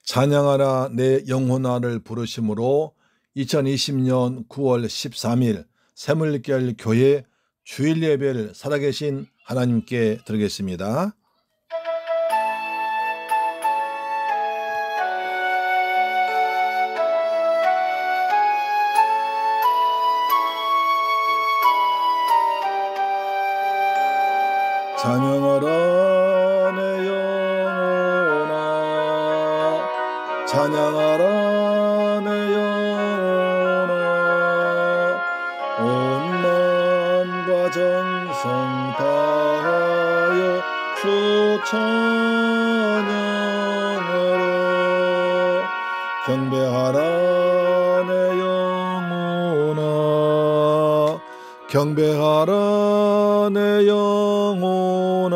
찬양하라 내 영혼아를 부르심으로 2020년 9월 13일 새물결 교회 주일 예배를 살아계신 하나님께 드리겠습니다. 찬양하라 내 영혼아, 찬양하라 내 영혼아, 온 마음과 정성 다하여 주 찬양하라. 경배하라 내 영혼아, 경배하라 내 영혼아,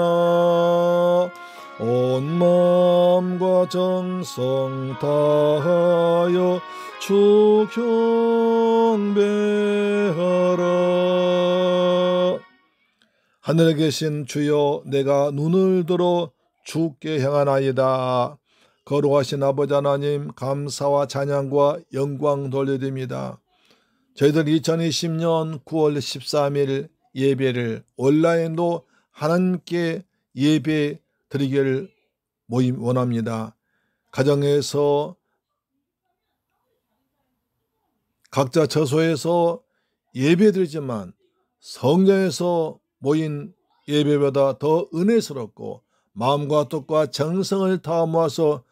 온 마음과 정성 다하여 주 경배하라. 하늘에 계신 주여, 내가 눈을 들어 주께 향하나이다. 거룩하신 아버지 하나님, 감사와 찬양과 영광 돌려드립니다. 저희들 2020년 9월 13일 예배를 온라인으로 하나님께 예배 드리기를 원합니다. 가정에서 각자 처소에서 예배 드리지만 성전에서 모인 예배보다 더 은혜스럽고 마음과 뜻과 정성을 다 모아서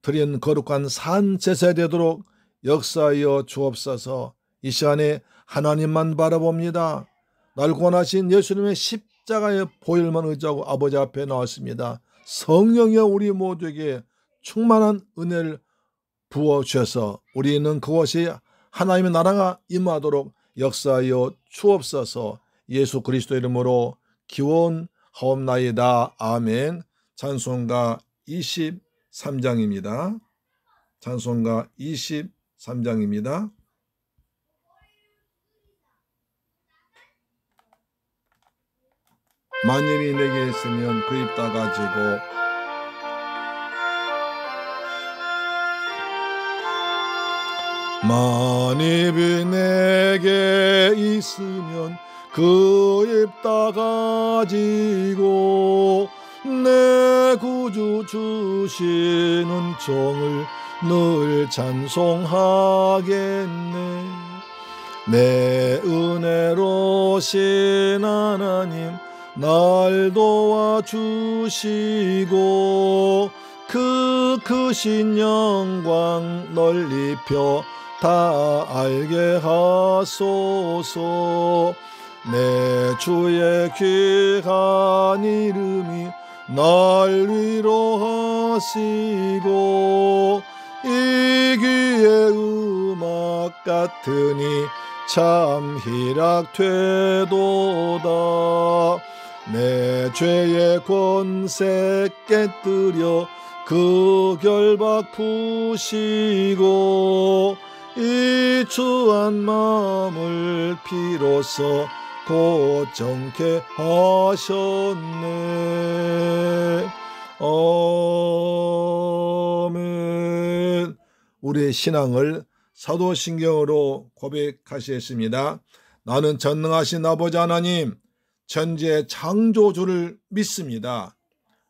드린 거룩한 산제사 되도록 역사하여 주옵소서. 이 시간에 하나님만 바라봅니다. 날 구원하신 예수님의 십자가의 보혈만 의지하고 아버지 앞에 나왔습니다. 성령이여 우리 모두에게 충만한 은혜를 부어주셔서 우리는 그것이 하나님의 나라가 임하도록 역사하여 주옵소서. 예수 그리스도 이름으로 기원하옵나이다. 아멘. 찬송가 23장입니다. 찬송가 23장입니다. 만일이 내게 있으면 그 입 다 가지고 만입이 내게 있으면 그 입 다 가지고 내 구주 주시는 종을 늘 찬송하겠네. 내 은혜로신 하나님 날 도와주시고 그 크신 영광 널리 펴 다 알게 하소서. 내 주의 귀한 이름이 날 위로하시고 이 귀의 음악 같으니 참 희락되도다. 내 죄의 권세 깨뜨려 그 결박 푸시고 이 추한 마음을 비로소 고정케 하셨네. 아멘. 우리의 신앙을 사도신경으로 고백하시겠습니다. 나는 전능하신 아버지 하나님 천지의 창조주를 믿습니다.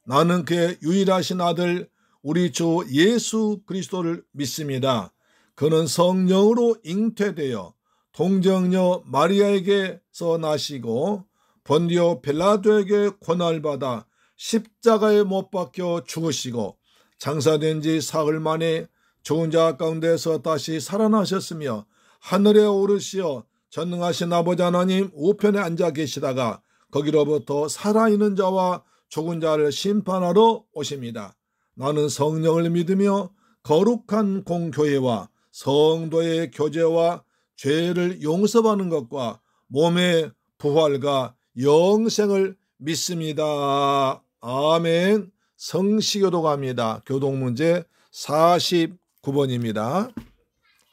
나는 그의 유일하신 아들 우리 주 예수 그리스도를 믿습니다. 그는 성령으로 잉태되어 동정녀 마리아에게서 나시고 본디오 빌라도에게 고난을 받아 십자가에 못 박혀 죽으시고 장사된 지 사흘 만에 죽은 자 가운데서 다시 살아나셨으며 하늘에 오르시어 전능하신 아버지 하나님 우편에 앉아 계시다가 거기로부터 살아있는 자와 죽은 자를 심판하러 오십니다. 나는 성령을 믿으며 거룩한 공교회와 성도의 교제와 죄를 용서받는 것과 몸의 부활과 영생을 믿습니다. 아멘. 성시교도 갑니다. 교동문제 49번입니다.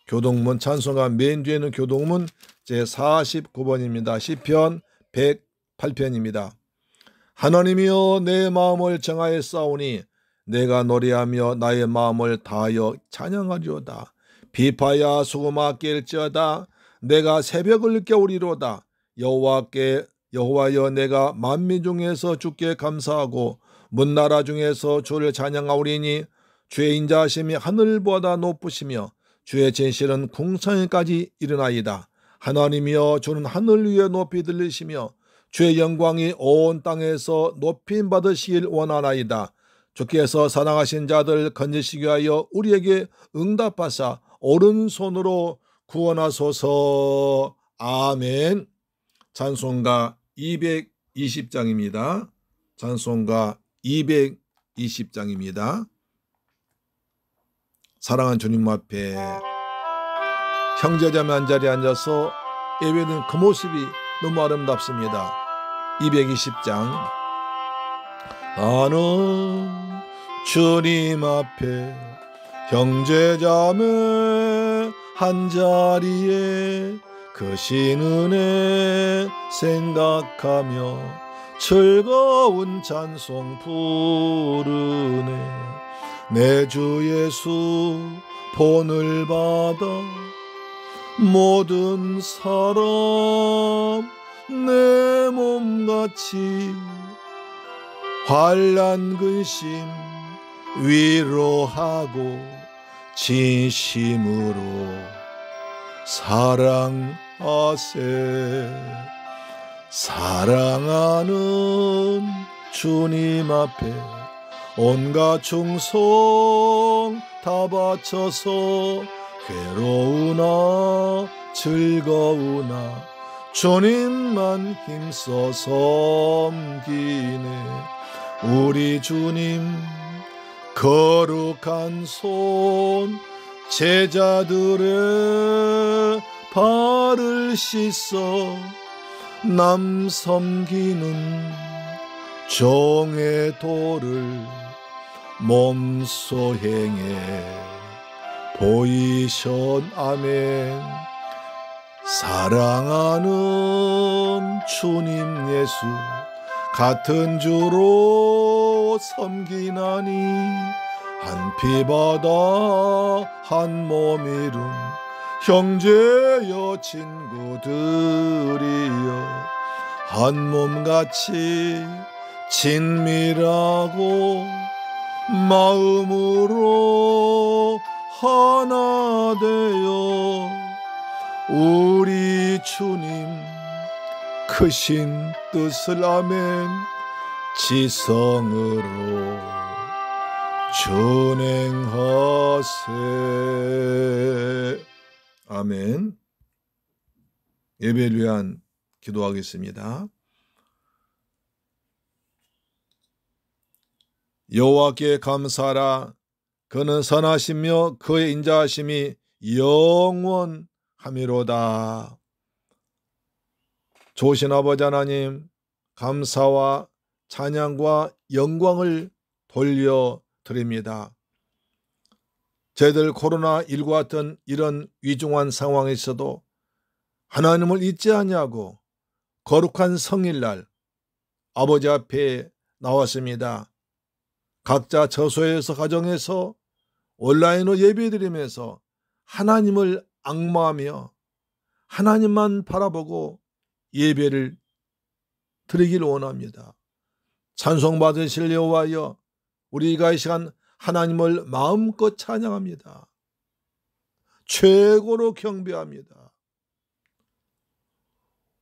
교동문 찬송가 맨 뒤에는 교동문 제49번입니다. 시편 108편입니다. 하나님이여 내 마음을 정하였사오니 내가 노래하며 나의 마음을 다하여 찬양하리로다. 비파야 수고마 깰지어다. 내가 새벽을 깨우리로다. 여호와여, 내가 만민 중에서 주께 감사하고 문나라 중에서 주를 찬양하오리니 주의 인자하심이 하늘보다 높으시며 주의 진실은 궁성에까지 이르나이다. 하나님이여, 주는 하늘 위에 높이 들리시며 주의 영광이 온 땅에서 높임 받으시길 원하나이다. 주께서 사랑하신 자들 건지시기 위하여 우리에게 응답하사 오른손으로 구원하소서. 아멘. 찬송가 220장입니다. 찬송가 220장입니다. 사랑하는 주님 앞에 형제자매 한자리에 앉아서 예배드리는 그 모습이 너무 아름답습니다. 220장. 나는 주님 앞에 형제자매 한자리에 크신 은혜 생각하며 즐거운 찬송 부르네. 내 주 예수 본을 받아 모든 사람 내 몸같이 환난 근심 위로하고 진심으로 사랑하세. 사랑하는 주님 앞에 온갖 충성 다 바쳐서 괴로우나 즐거우나 주님만 힘써 섬기네. 우리 주님 거룩한 손 제자들의 발을 씻어 남 섬기는 종의 도를 몸소 행해 보이션. 아멘. 사랑하는 주님 예수 같은 주로 섬기나니 한 피바다 한 몸 이룬 형제여 친구들이여 한 몸같이 친밀하고 마음으로 하나 되어 우리 주님 크신 뜻을 아멘 지성으로 준행하세. 아멘. 예배를 위한 기도하겠습니다. 여호와께 감사하라. 그는 선하시며 그의 인자하심이 영원하미로다. 좋으신 아버지 하나님, 감사와 찬양과 영광을 돌려드립니다. 저희들 코로나19 같은 이런 위중한 상황에서도 하나님을 잊지 아니하고 거룩한 성일날 아버지 앞에 나왔습니다. 각자 처소에서 가정에서 온라인으로 예배드리면서 하나님을 앙마하며 하나님만 바라보고 예배를 드리길 원합니다. 찬송받으실 여호와여, 우리가 이 시간 하나님을 마음껏 찬양합니다. 최고로 경배합니다.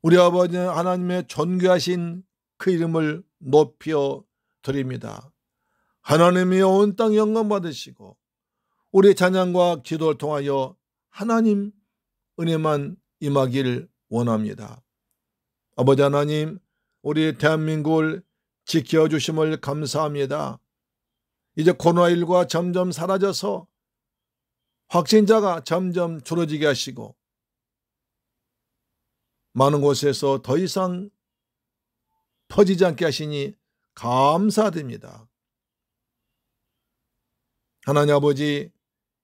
우리 아버지 하나님의 존귀하신 그 이름을 높여 드립니다. 하나님이 온 땅 영광 받으시고 우리 찬양과 기도를 통하여 하나님 은혜만 임하기를 원합니다. 아버지 하나님, 우리 대한민국을 지켜주심을 감사합니다. 이제 코로나19가 점점 사라져서 확진자가 점점 줄어지게 하시고 많은 곳에서 더 이상 퍼지지 않게 하시니 감사드립니다. 하나님 아버지,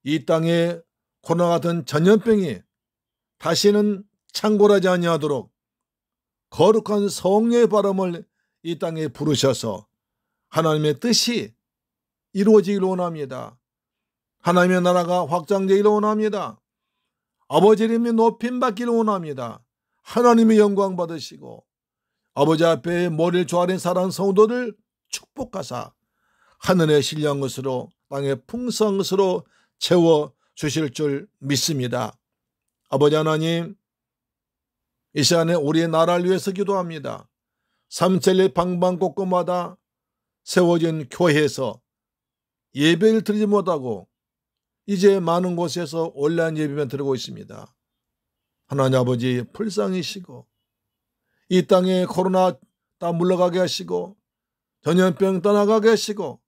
이 땅에 코로나 같은 전염병이 다시는 창궐하지 아니하도록 거룩한 성령의 바람을 이 땅에 부르셔서 하나님의 뜻이 이루어지기를 원합니다. 하나님의 나라가 확장되기를 원합니다. 아버지 이름이 높임받기를 원합니다. 하나님의 영광 받으시고 아버지 앞에 머리를 조아린 사랑하는 성도들 축복하사 하늘의 신령한 것으로 땅의 풍성한 것으로 채워주실 줄 믿습니다. 아버지 하나님, 이 시간에 우리의 나라를 위해서 기도합니다. 삼천리 방방곡곡마다 세워진 교회에서 예배를 드리지 못하고 이제 많은 곳에서 온라인 예배만 드리고 있습니다. 하나님 아버지 불쌍히시고 이 땅에 코로나 다 물러가게 하시고 전염병 떠나가게 하시고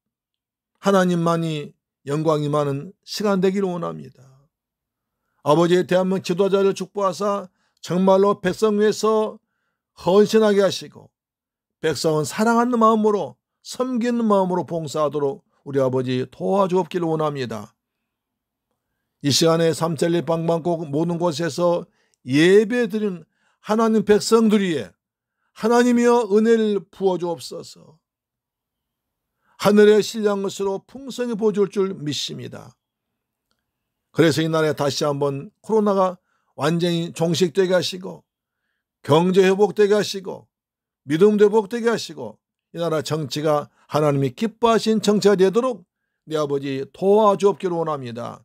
하나님만이 영광이 많은 시간 되기를 원합니다. 아버지의 대한민국 지도자를 축복하사 정말로 백성 위해서 헌신하게 하시고 백성은 사랑하는 마음으로 섬기는 마음으로 봉사하도록 우리 아버지 도와주옵기를 원합니다. 이 시간에 삼천리 방방곡 모든 곳에서 예배드린 하나님 백성들 위에 하나님이여 은혜를 부어주옵소서. 하늘의 신령한 것으로 풍성히 보여줄 줄 믿습니다. 그래서 이 나라에 다시 한번 코로나가 완전히 종식되게 하시고 경제 회복되게 하시고 믿음도 회복되게 하시고 이 나라 정치가 하나님이 기뻐하신 정치가 되도록 내 아버지 도와주옵기를 원합니다.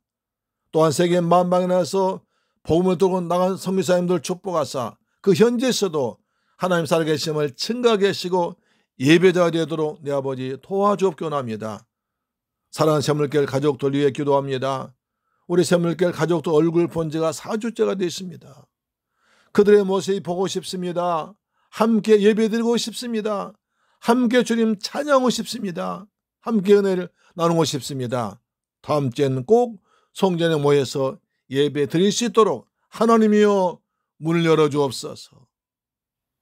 또한 세계 만방에 나서 복음을 들고 나간 선교사님들 축복하사 그 현지에서도 하나님 살아계심을 증거하게 하시고 예배자가 되도록 내 아버지 도와주옵기를 원합니다. 사랑하는 새물길 가족들 위해 기도합니다. 우리 새물길 가족들 얼굴 본 지가 4주째가 됐습니다. 그들의 모습이 보고 싶습니다. 함께 예배드리고 싶습니다. 함께 주님 찬양하고 싶습니다. 함께 은혜를 나누고 싶습니다. 다음 주에는 꼭 성전에 모여서 예배 드릴 수 있도록 하나님이여 문을 열어주옵소서.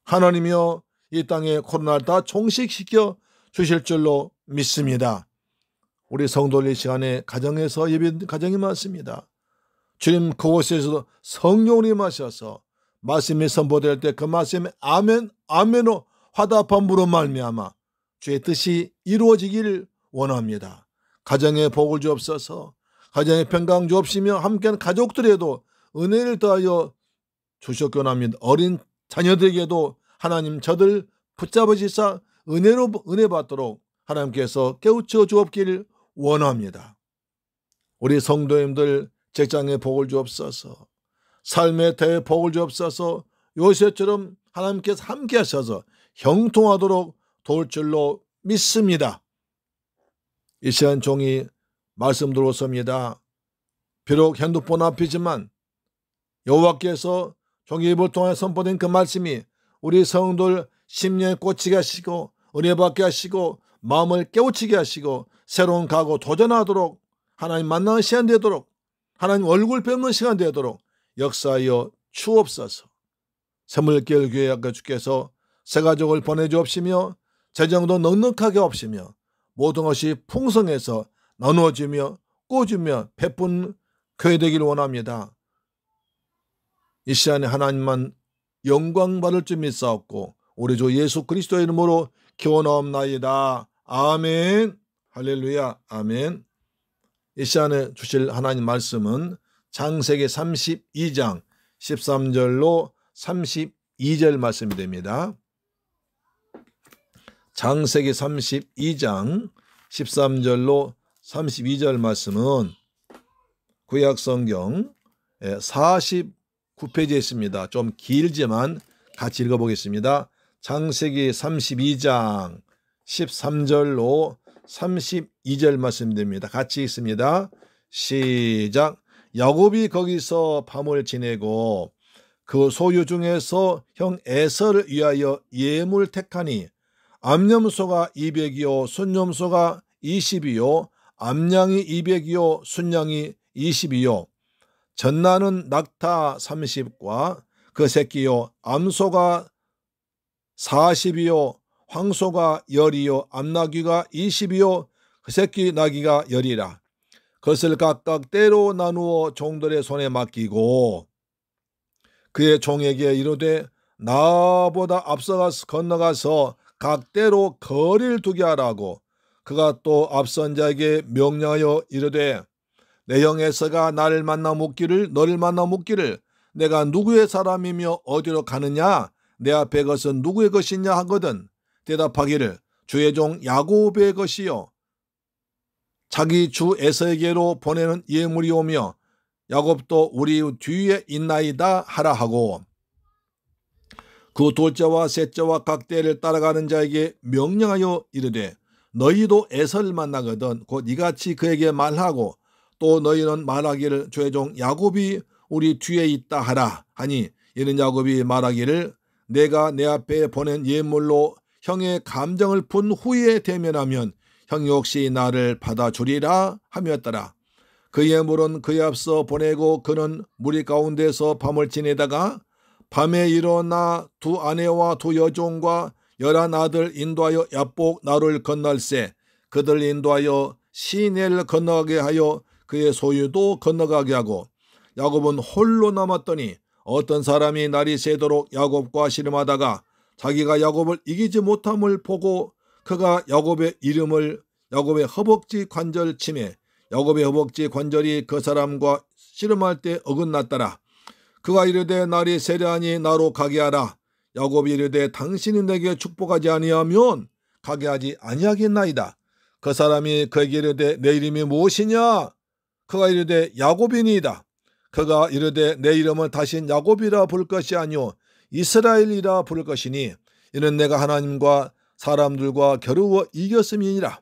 하나님이여 이 땅에 코로나를 다 종식시켜 주실 줄로 믿습니다. 우리 성도들 이 시간에 가정에서 예배 가정이 많습니다. 주님 그곳에서도 성령을 임하셔서 말씀이 선포될 때 그 말씀에 아멘 아멘으로 화답함으로 말미암아 주의 뜻이 이루어지기를 원합니다. 가정에 복을 주옵소서. 가정에 평강 주옵시며 함께하는 가족들에도 은혜를 더하여 주셨기 원합니다. 어린 자녀들에게도 하나님 저들 붙잡으시사 은혜 받도록 하나님께서 깨우쳐 주옵기를 원합니다. 우리 성도님들 직장에 복을 주옵소서. 삶의 대에 복을 주옵소서. 요셉처럼 하나님께서 함께 하셔서 형통하도록 도울 줄로 믿습니다. 이 시간 종이 말씀 들었습니다. 비록 핸드폰 앞이지만 여호와께서 종이 입을 통해 선포된 그 말씀이 우리 성도들 심령에 꽂히게 하시고 은혜 받게 하시고 마음을 깨우치게 하시고 새로운 각오 도전하도록 하나님 만나는 시간 되도록 하나님 얼굴 뵙는 시간 되도록 역사하여 주옵소서. 새물길 교회 주께서 새 가족을 보내주옵시며 재정도 넉넉하게 없으며 모든 것이 풍성해서 나누어지며 꽂으며 베푼 교회 되기를 원합니다. 이 시간에 하나님만 영광 받을 줄 믿사옵고 우리 주 예수 그리스도의 이름으로 기원하옵나이다. 아멘. 할렐루야. 아멘. 이 시간에 주실 하나님 말씀은 창세기 32장 13절로 32절 말씀이 됩니다. 창세기 32장 13절로 32절 말씀은 구약성경 49페이지에 있습니다. 좀 길지만 같이 읽어보겠습니다. 창세기 32장 13절로 32절 말씀됩니다. 같이 읽습니다. 시작. 야곱이 거기서 밤을 지내고 그 소유 중에서 형 에서를 위하여 예물 택하니 암염소가 200이요 순염소가 20이요 암양이 200이요 순양이 20이요 전나는 낙타 30과 그 새끼요 암소가 40이요 황소가 10이요 암나귀가 20이요 그 새끼 나귀가 10이라. 그것을 각각 때로 나누어 종들의 손에 맡기고 그의 종에게 이르되 나보다 앞서가서 건너가서 각 때로 거리를 두게 하라고 그가 또 앞선 자에게 명령하여 이르되 내 형 에서가 나를 만나 묻기를 너를 만나 묻기를 내가 누구의 사람이며 어디로 가느냐 내 앞에 것은 누구의 것이냐 하거든 대답하기를 주의 종 야곱의 것이요 자기 주 에서에게로 보내는 예물이오며 야곱도 우리 뒤에 있나이다 하라 하고 그 둘째와 셋째와 각 때를 따라가는 자에게 명령하여 이르되 너희도 에서를 만나거든 곧 이같이 그에게 말하고 또 너희는 말하기를 주의 종 야곱이 우리 뒤에 있다 하라 하니 이는 야곱이 말하기를 내가 내 앞에 보낸 예물로 형의 감정을 푼 후에 대면하면 형이 혹시 나를 받아주리라 하였더라. 그 예물은 그에 앞서 보내고 그는 무리 가운데서 밤을 지내다가 밤에 일어나 두 아내와 두 여종과 11 아들 인도하여 야복 나루를 건널세 그들 인도하여 시내를 건너가게 하여 그의 소유도 건너가게 하고 야곱은 홀로 남았더니 어떤 사람이 날이 새도록 야곱과 씨름하다가 자기가 야곱을 이기지 못함을 보고 그가 야곱의 이름을 야곱의 허벅지 관절 치매 야곱의 허벅지 관절이 그 사람과 씨름할 때 어긋났더라. 그가 이르되 날이 세려하니 나로 가게 하라. 야곱이 이르되 당신이 내게 축복하지 아니하면 가게 하지 아니하겠나이다. 그 사람이 그에게 이르되 내 이름이 무엇이냐? 그가 이르되 야곱이니이다. 그가 이르되 내 이름은 다신 야곱이라 부를 것이 아니오 이스라엘이라 부를 것이니 이는 내가 하나님과 사람들과 겨루어 이겼음이니라.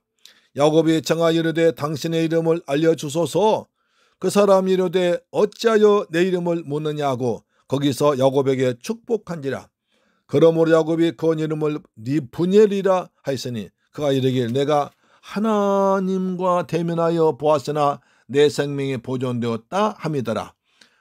야곱이 청하여 이르되 당신의 이름을 알려주소서. 그 사람이 이르되 어찌하여 내 이름을 묻느냐고 거기서 야곱에게 축복한지라. 그러므로 야곱이 그 이름을 니브니엘이라 하였으니 그가 이르길 내가 하나님과 대면하여 보았으나 내 생명이 보존되었다 함이더라.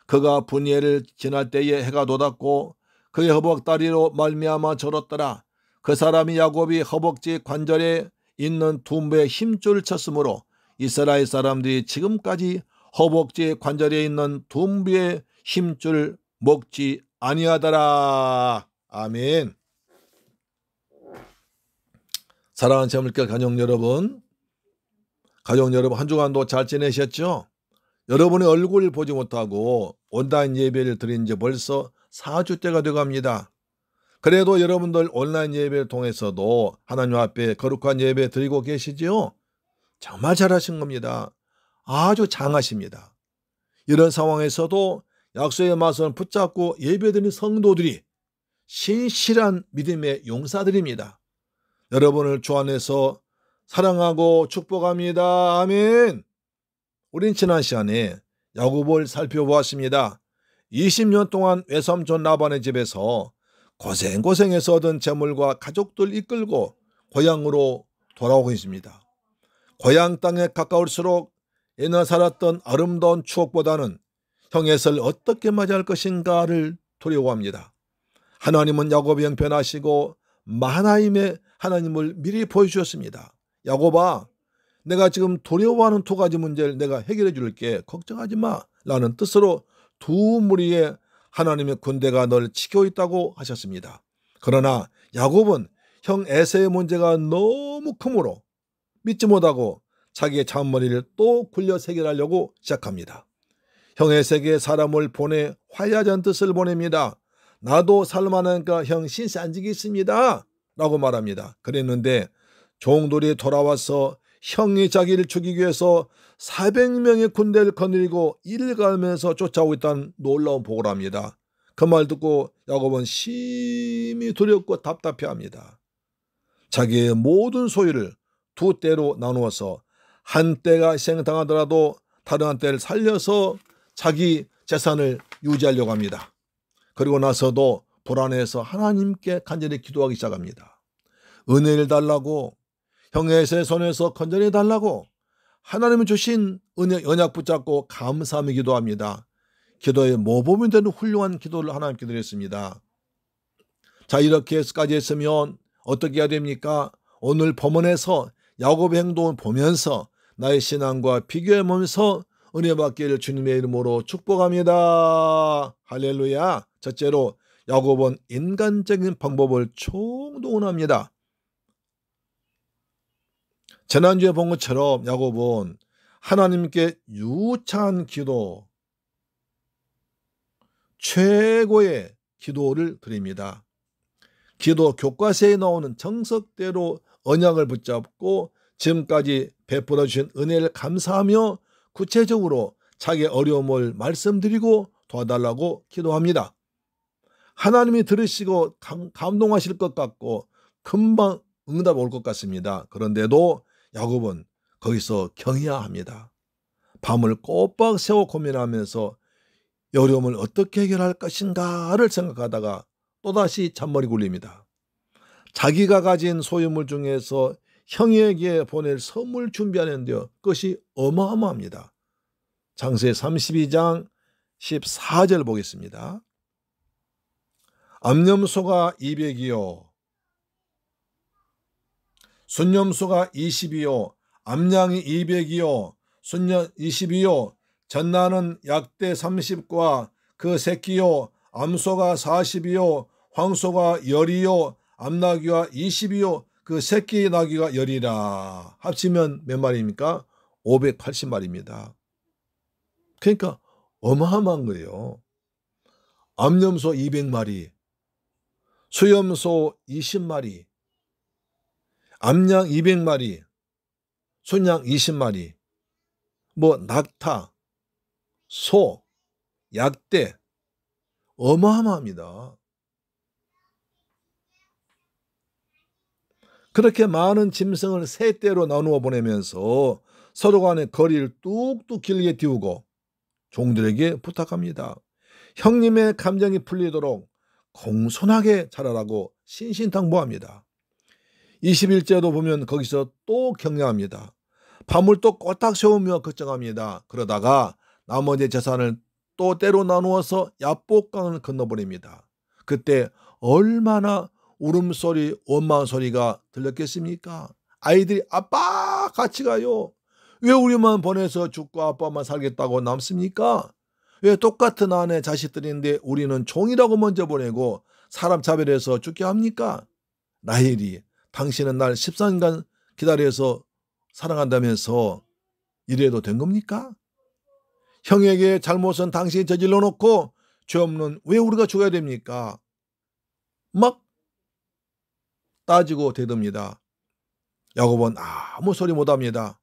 그가 브니엘을 지날 때에 해가 돋았고 그의 허벅다리로 말미암아 절었더라. 그 사람이 야곱이 허벅지 관절에 있는 둔부에 힘줄을 쳤으므로 이스라엘 사람들이 지금까지 허벅지 관절에 있는 둔부의 힘줄 먹지 아니하더라. 아멘. 사랑하는 재물교 가족 여러분, 한 주간도 잘 지내셨죠? 여러분의 얼굴을 보지 못하고 온라인 예배를 드린 지 벌써 4주째가 되어갑니다. 그래도 여러분들 온라인 예배를 통해서도 하나님 앞에 거룩한 예배 드리고 계시지요? 정말 잘하신 겁니다. 아주 장하십니다. 이런 상황에서도 약속의 말씀을 붙잡고 예배드리는 성도들이 신실한 믿음의 용사들입니다. 여러분을 주 안에서 사랑하고 축복합니다. 아멘. 우린 지난 시간에 야곱을 살펴보았습니다. 20년 동안 외삼촌 라반의 집에서 고생해서 얻은 재물과 가족들 이끌고 고향으로 돌아오고 있습니다. 고향 땅에 가까울수록 옛날 살았던 아름다운 추억보다는 형에서를 어떻게 맞이할 것인가를 두려워합니다. 하나님은 야곱의 형편하시고 마하나임의 하나님을 미리 보여주셨습니다. 야곱아, 내가 지금 두려워하는 두 가지 문제를 내가 해결해 줄게. 걱정하지 마. 라는 뜻으로 두 무리의 하나님의 군대가 널 지키고 있다고 하셨습니다. 그러나 야곱은 형 에서의 문제가 너무 크므로 믿지 못하고 자기의 잔머리를 또 굴려 해결하려고 시작합니다. 형 에서에게 사람을 보내 화해하자는 뜻을 보냅니다. 나도 살만하니까 형 신세 안 지겠습니다. 라고 말합니다. 그랬는데 종들이 돌아와서 형이 자기를 죽이기 위해서 400명의 군대를 거느리고 이를 가면서 쫓아오고 있다는 놀라운 보고를 합니다. 그 말 듣고 야곱은 심히 두렵고 답답해합니다. 자기의 모든 소유를 두 떼로 나누어서 한 떼가 희생당하더라도 다른 한 떼를 살려서 자기 재산을 유지하려고 합니다. 그리고 나서도 불안해서 하나님께 간절히 기도하기 시작합니다. 은혜를 달라고, 형의 손에서 건져내 달라고 하나님이 주신 언약 붙잡고 감사하며 기도합니다. 기도에 모범이 되는 훌륭한 기도를 하나님께 드렸습니다. 자, 이렇게까지 했으면 어떻게 해야 됩니까? 오늘 본문에서 야곱의 행동을 보면서 나의 신앙과 비교해보면서 은혜 받기를 주님의 이름으로 축복합니다. 할렐루야. 첫째로 야곱은 인간적인 방법을 총동원합니다. 지난주에 본 것처럼 야곱은 하나님께 유창한 기도, 최고의 기도를 드립니다. 기도 교과서에 나오는 정석대로 언약을 붙잡고 지금까지 베풀어 주신 은혜를 감사하며 구체적으로 자기의 어려움을 말씀드리고 도와달라고 기도합니다. 하나님이 들으시고 감동하실 것 같고 금방 응답 올 것 같습니다. 그런데도 야곱은 거기서 경이야합니다. 밤을 꼬박 새워 고민하면서 이 어려움을 어떻게 해결할 것인가를 생각하다가 또다시 잔머리 굴립니다. 자기가 가진 소유물 중에서 형에게 보낼 선물 준비하는데요, 그것이 어마어마합니다. 창세 32장 14절 보겠습니다. 암염소가 200이요 순염소가 20이요 암양이 200이요 순양 20이요 전나는 약대 30과 그 새끼요 암소가 40이요 황소가 10이요 암나귀가 20이요 그 새끼 나귀가 10이라. 합치면 몇 마리입니까? 580마리입니다. 그러니까 어마어마한 거예요. 암염소 200마리, 수염소 20마리, 암양 200마리, 순양 20마리, 낙타, 소, 약대, 어마어마합니다. 그렇게 많은 짐승을 세 떼로 나누어 보내면서 서로 간의 거리를 뚝뚝 길게 띄우고 종들에게 부탁합니다. 형님의 감정이 풀리도록 공손하게 자라라고 신신당부합니다. 21절도 보면 거기서 또 격려합니다. 밤을 또 꼬딱 세우며 걱정합니다. 그러다가 나머지 재산을 또 때로 나누어서 야복강을 건너버립니다. 그때 얼마나 울음소리, 원망 소리가 들렸겠습니까? 아이들이 아빠 같이 가요. 왜 우리만 보내서 죽고 아빠만 살겠다고 남습니까? 왜 똑같은 아내 자식들인데 우리는 종이라고 먼저 보내고 사람 차별해서 죽게 합니까? 라헬이 당신은 날 13년간 기다려서 사랑한다면서 이래도 된 겁니까? 형에게 잘못은 당신이 저질러 놓고 죄 없는 왜 우리가 죽어야 됩니까? 막 따지고 대듭니다. 야곱은 아무 소리 못합니다.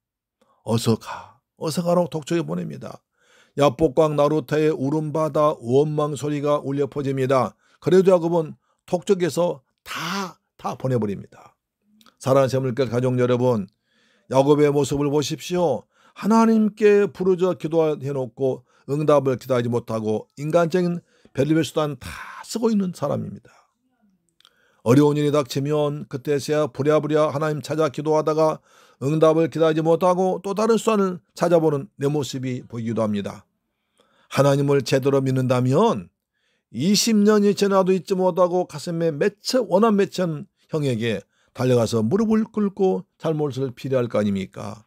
어서 가라고 독촉에 보냅니다. 야복강 나루터의 울음바다 원망 소리가 울려 퍼집니다. 그래도 야곱은 독촉에서 다 보내버립니다. 사랑하는 새물결 가족 여러분, 야곱의 모습을 보십시오. 하나님께 부르짖어 기도해놓고 응답을 기다리지 못하고 인간적인 별의별 수단 다 쓰고 있는 사람입니다. 어려운 일이 닥치면 그때서야 부랴부랴 하나님 찾아 기도하다가 응답을 기다리지 못하고 또 다른 수단을 찾아보는 내 모습이 보이기도 합니다. 하나님을 제대로 믿는다면 20년이 지나도 잊지 못하고 가슴에 원한 맺힌 형에게 달려가서 무릎을 꿇고 잘못을 피려할 거 아닙니까?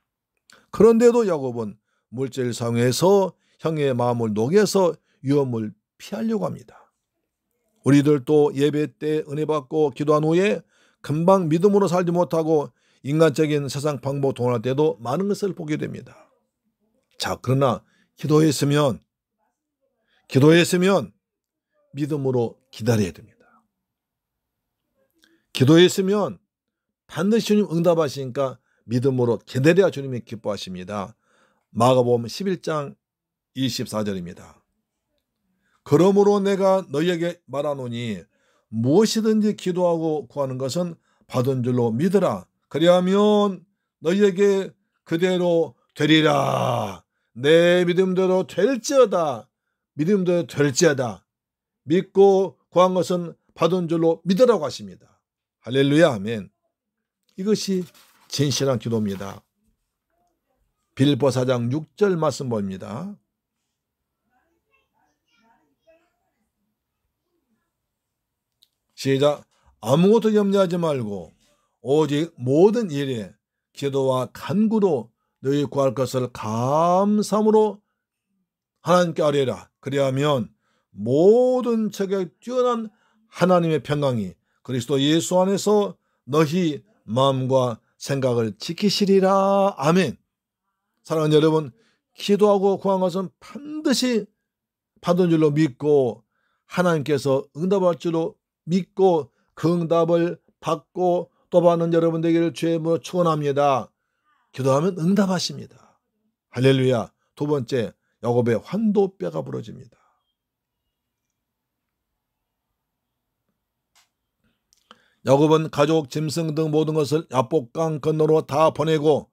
그런데도 야곱은 물질을 사용해서 형의 마음을 녹여서 위험을 피하려고 합니다. 우리들도 예배 때 은혜 받고 기도한 후에 금방 믿음으로 살지 못하고 인간적인 세상 방법 동원할 때도 많은 것을 보게 됩니다. 자, 그러나 기도했으면 믿음으로 기다려야 됩니다. 기도했으면 반드시 주님 응답하시니까 믿음으로 기다려야 주님이 기뻐하십니다. 마가복음 11장 24절입니다. 그러므로 내가 너희에게 말하노니 무엇이든지 기도하고 구하는 것은 받은 줄로 믿으라. 그리하면 너희에게 그대로 되리라. 내 믿음대로 될지어다. 믿음대로 될지어다. 믿고 구한 것은 받은 줄로 믿으라고 하십니다. 할렐루야, 아멘. 이것이 진실한 기도입니다. 빌립보 4장 6절 말씀 봅니다. 시작. 아무것도 염려하지 말고 오직 모든 일에 기도와 간구로 너희 구할 것을 감사함으로 하나님께 아뢰라. 그리하면 모든 체계에 뛰어난 하나님의 평강이 그리스도 예수 안에서 너희 마음과 생각을 지키시리라. 아멘. 사랑하는 여러분, 기도하고 구한 것은 반드시 받은 줄로 믿고 하나님께서 응답할 줄로 믿고 그 응답을 받고 또 받는 여러분 되기를 주의 이름으로 축원합니다. 기도하면 응답하십니다. 할렐루야. 두 번째, 야곱의 환도뼈가 부러집니다. 야곱은 가족, 짐승 등 모든 것을 야복강 건너로 다 보내고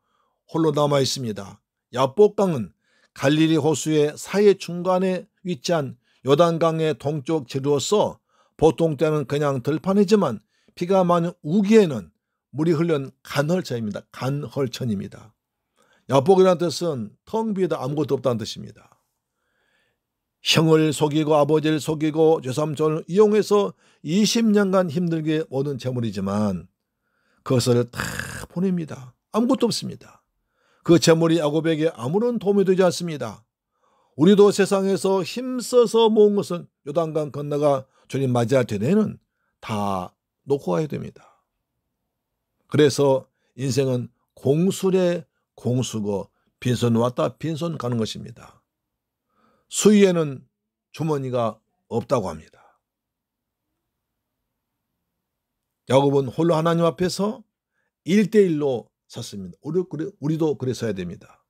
홀로 남아 있습니다. 야복강은 갈릴리 호수의 사해 중간에 위치한 요단강의 동쪽 지류로서 보통 때는 그냥 들판이지만 비가 많이 우기에는 물이 흐르는 간헐천입니다. 간헐천입니다. 야복이라는 뜻은 텅 비다 아무것도 없다는 뜻입니다. 형을 속이고 아버지를 속이고 죄삼촌을 이용해서 20년간 힘들게 얻은 재물이지만 그것을 다 보냅니다. 아무것도 없습니다. 그 재물이 야곱에게 아무런 도움이 되지 않습니다. 우리도 세상에서 힘써서 모은 것은 요단강 건너가 주님 맞이할 때에는 다 놓고 가야 됩니다. 그래서 인생은 공술에 공수고 빈손 왔다 빈손 가는 것입니다. 수위에는 주머니가 없다고 합니다. 야곱은 홀로 하나님 앞에서 1대1로 섰습니다. 우리도 그랬어야 됩니다.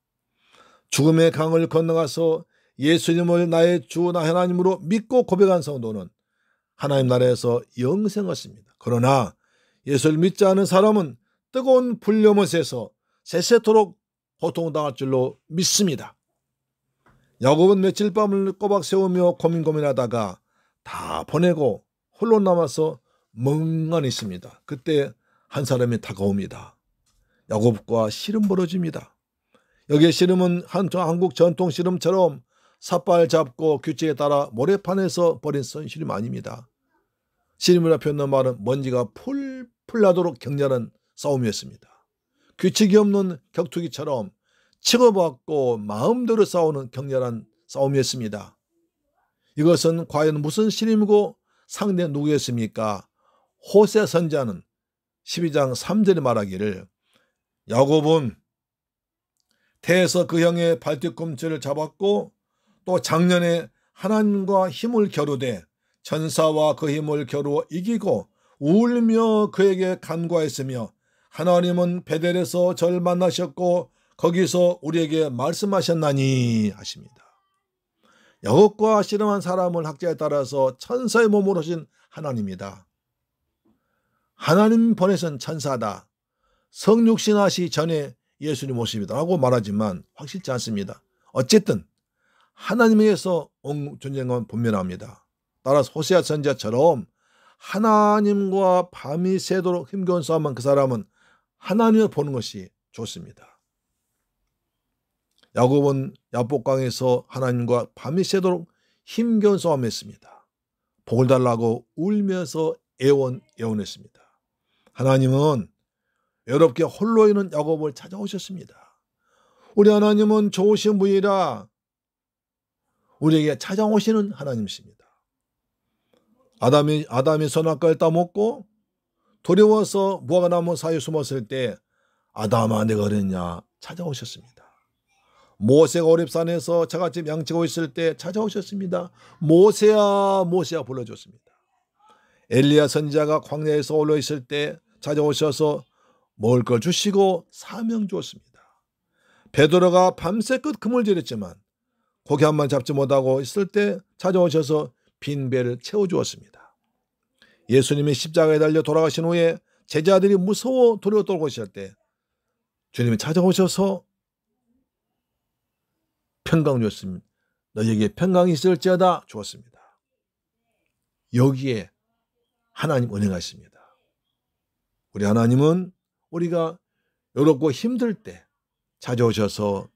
죽음의 강을 건너가서 예수님을 나의 주 나 하나님으로 믿고 고백한 성도는 하나님 나라에서 영생을 얻습니다. 그러나 예수를 믿지 않은 사람은 뜨거운 불려못에서 세세토록 고통당할 줄로 믿습니다. 야곱은 며칠 밤을 꼬박 세우며 고민하다가 다 보내고 홀로 남아서 멍하니 있습니다. 그때 한 사람이 다가옵니다. 야곱과 씨름 벌어집니다. 여기에 씨름은 한국 전통 씨름처럼 삿발 잡고 규칙에 따라 모래판에서 벌인 씨름 아닙니다. 씨름이라 표현한 말은 먼지가 풀풀 나도록 격렬한 싸움이었습니다. 규칙이 없는 격투기처럼 치고받고 마음대로 싸우는 격렬한 싸움이었습니다. 이것은 과연 무슨 씨름이고 상대 누구였습니까? 호세 선지자는 12장 3절에 말하기를 야곱은 태에서 그 형의 발뒤꿈치를 잡았고 또 작년에 하나님과 힘을 겨루되 전사와 그 힘을 겨루어 이기고 울며 그에게 간구하였으며 하나님은 베델에서 저를 만나셨고 거기서 우리에게 말씀하셨나니 하십니다. 야곱과 씨름한 사람을 학자에 따라서 천사의 몸으로 오신 하나님이다. 하나님 보내신 천사다. 성육신하시 전에 예수님 모십니다 라고 말하지만 확실치 않습니다. 어쨌든 하나님에게서 온 존재는 분명합니다. 따라서 호세아 선지자처럼 하나님과 밤이 새도록 힘겨운 싸움한 그 사람은 하나님을 보는 것이 좋습니다. 야곱은 야복강에서 하나님과 밤이 새도록 힘겨운 싸움했습니다. 복을 달라고 울면서 애원했습니다. 하나님은 외롭게 홀로 있는 야곱을 찾아오셨습니다. 우리 하나님은 좋으신 분이라 우리에게 찾아오시는 하나님이십니다. 아담이 선악과를 따먹고 두려워서 무화과 나무 사이에 숨었을 때 아담아 내가 어딨냐 찾아오셨습니다. 모세가 오렙산에서 자갓집 양치고 있을 때 찾아오셨습니다. 모세야 모세야 불러줬습니다. 엘리야 선지자가 광야에서 올라 있을 때 찾아오셔서 먹을 걸 주시고 사명 주었습니다. 베드로가 밤새 끝 그물질했지만 고기 한 번 잡지 못하고 있을 때 찾아오셔서 빈 배를 채워주었습니다. 예수님이 십자가에 달려 돌아가신 후에 제자들이 무서워 두려워 떨고 있을 때 주님이 찾아오셔서 평강 주었습니다. 너희에게 평강이 있을지어다 주었습니다. 여기에 하나님 은혜가 있습니다. 우리 하나님은 우리가 외롭고 힘들 때 찾아오셔서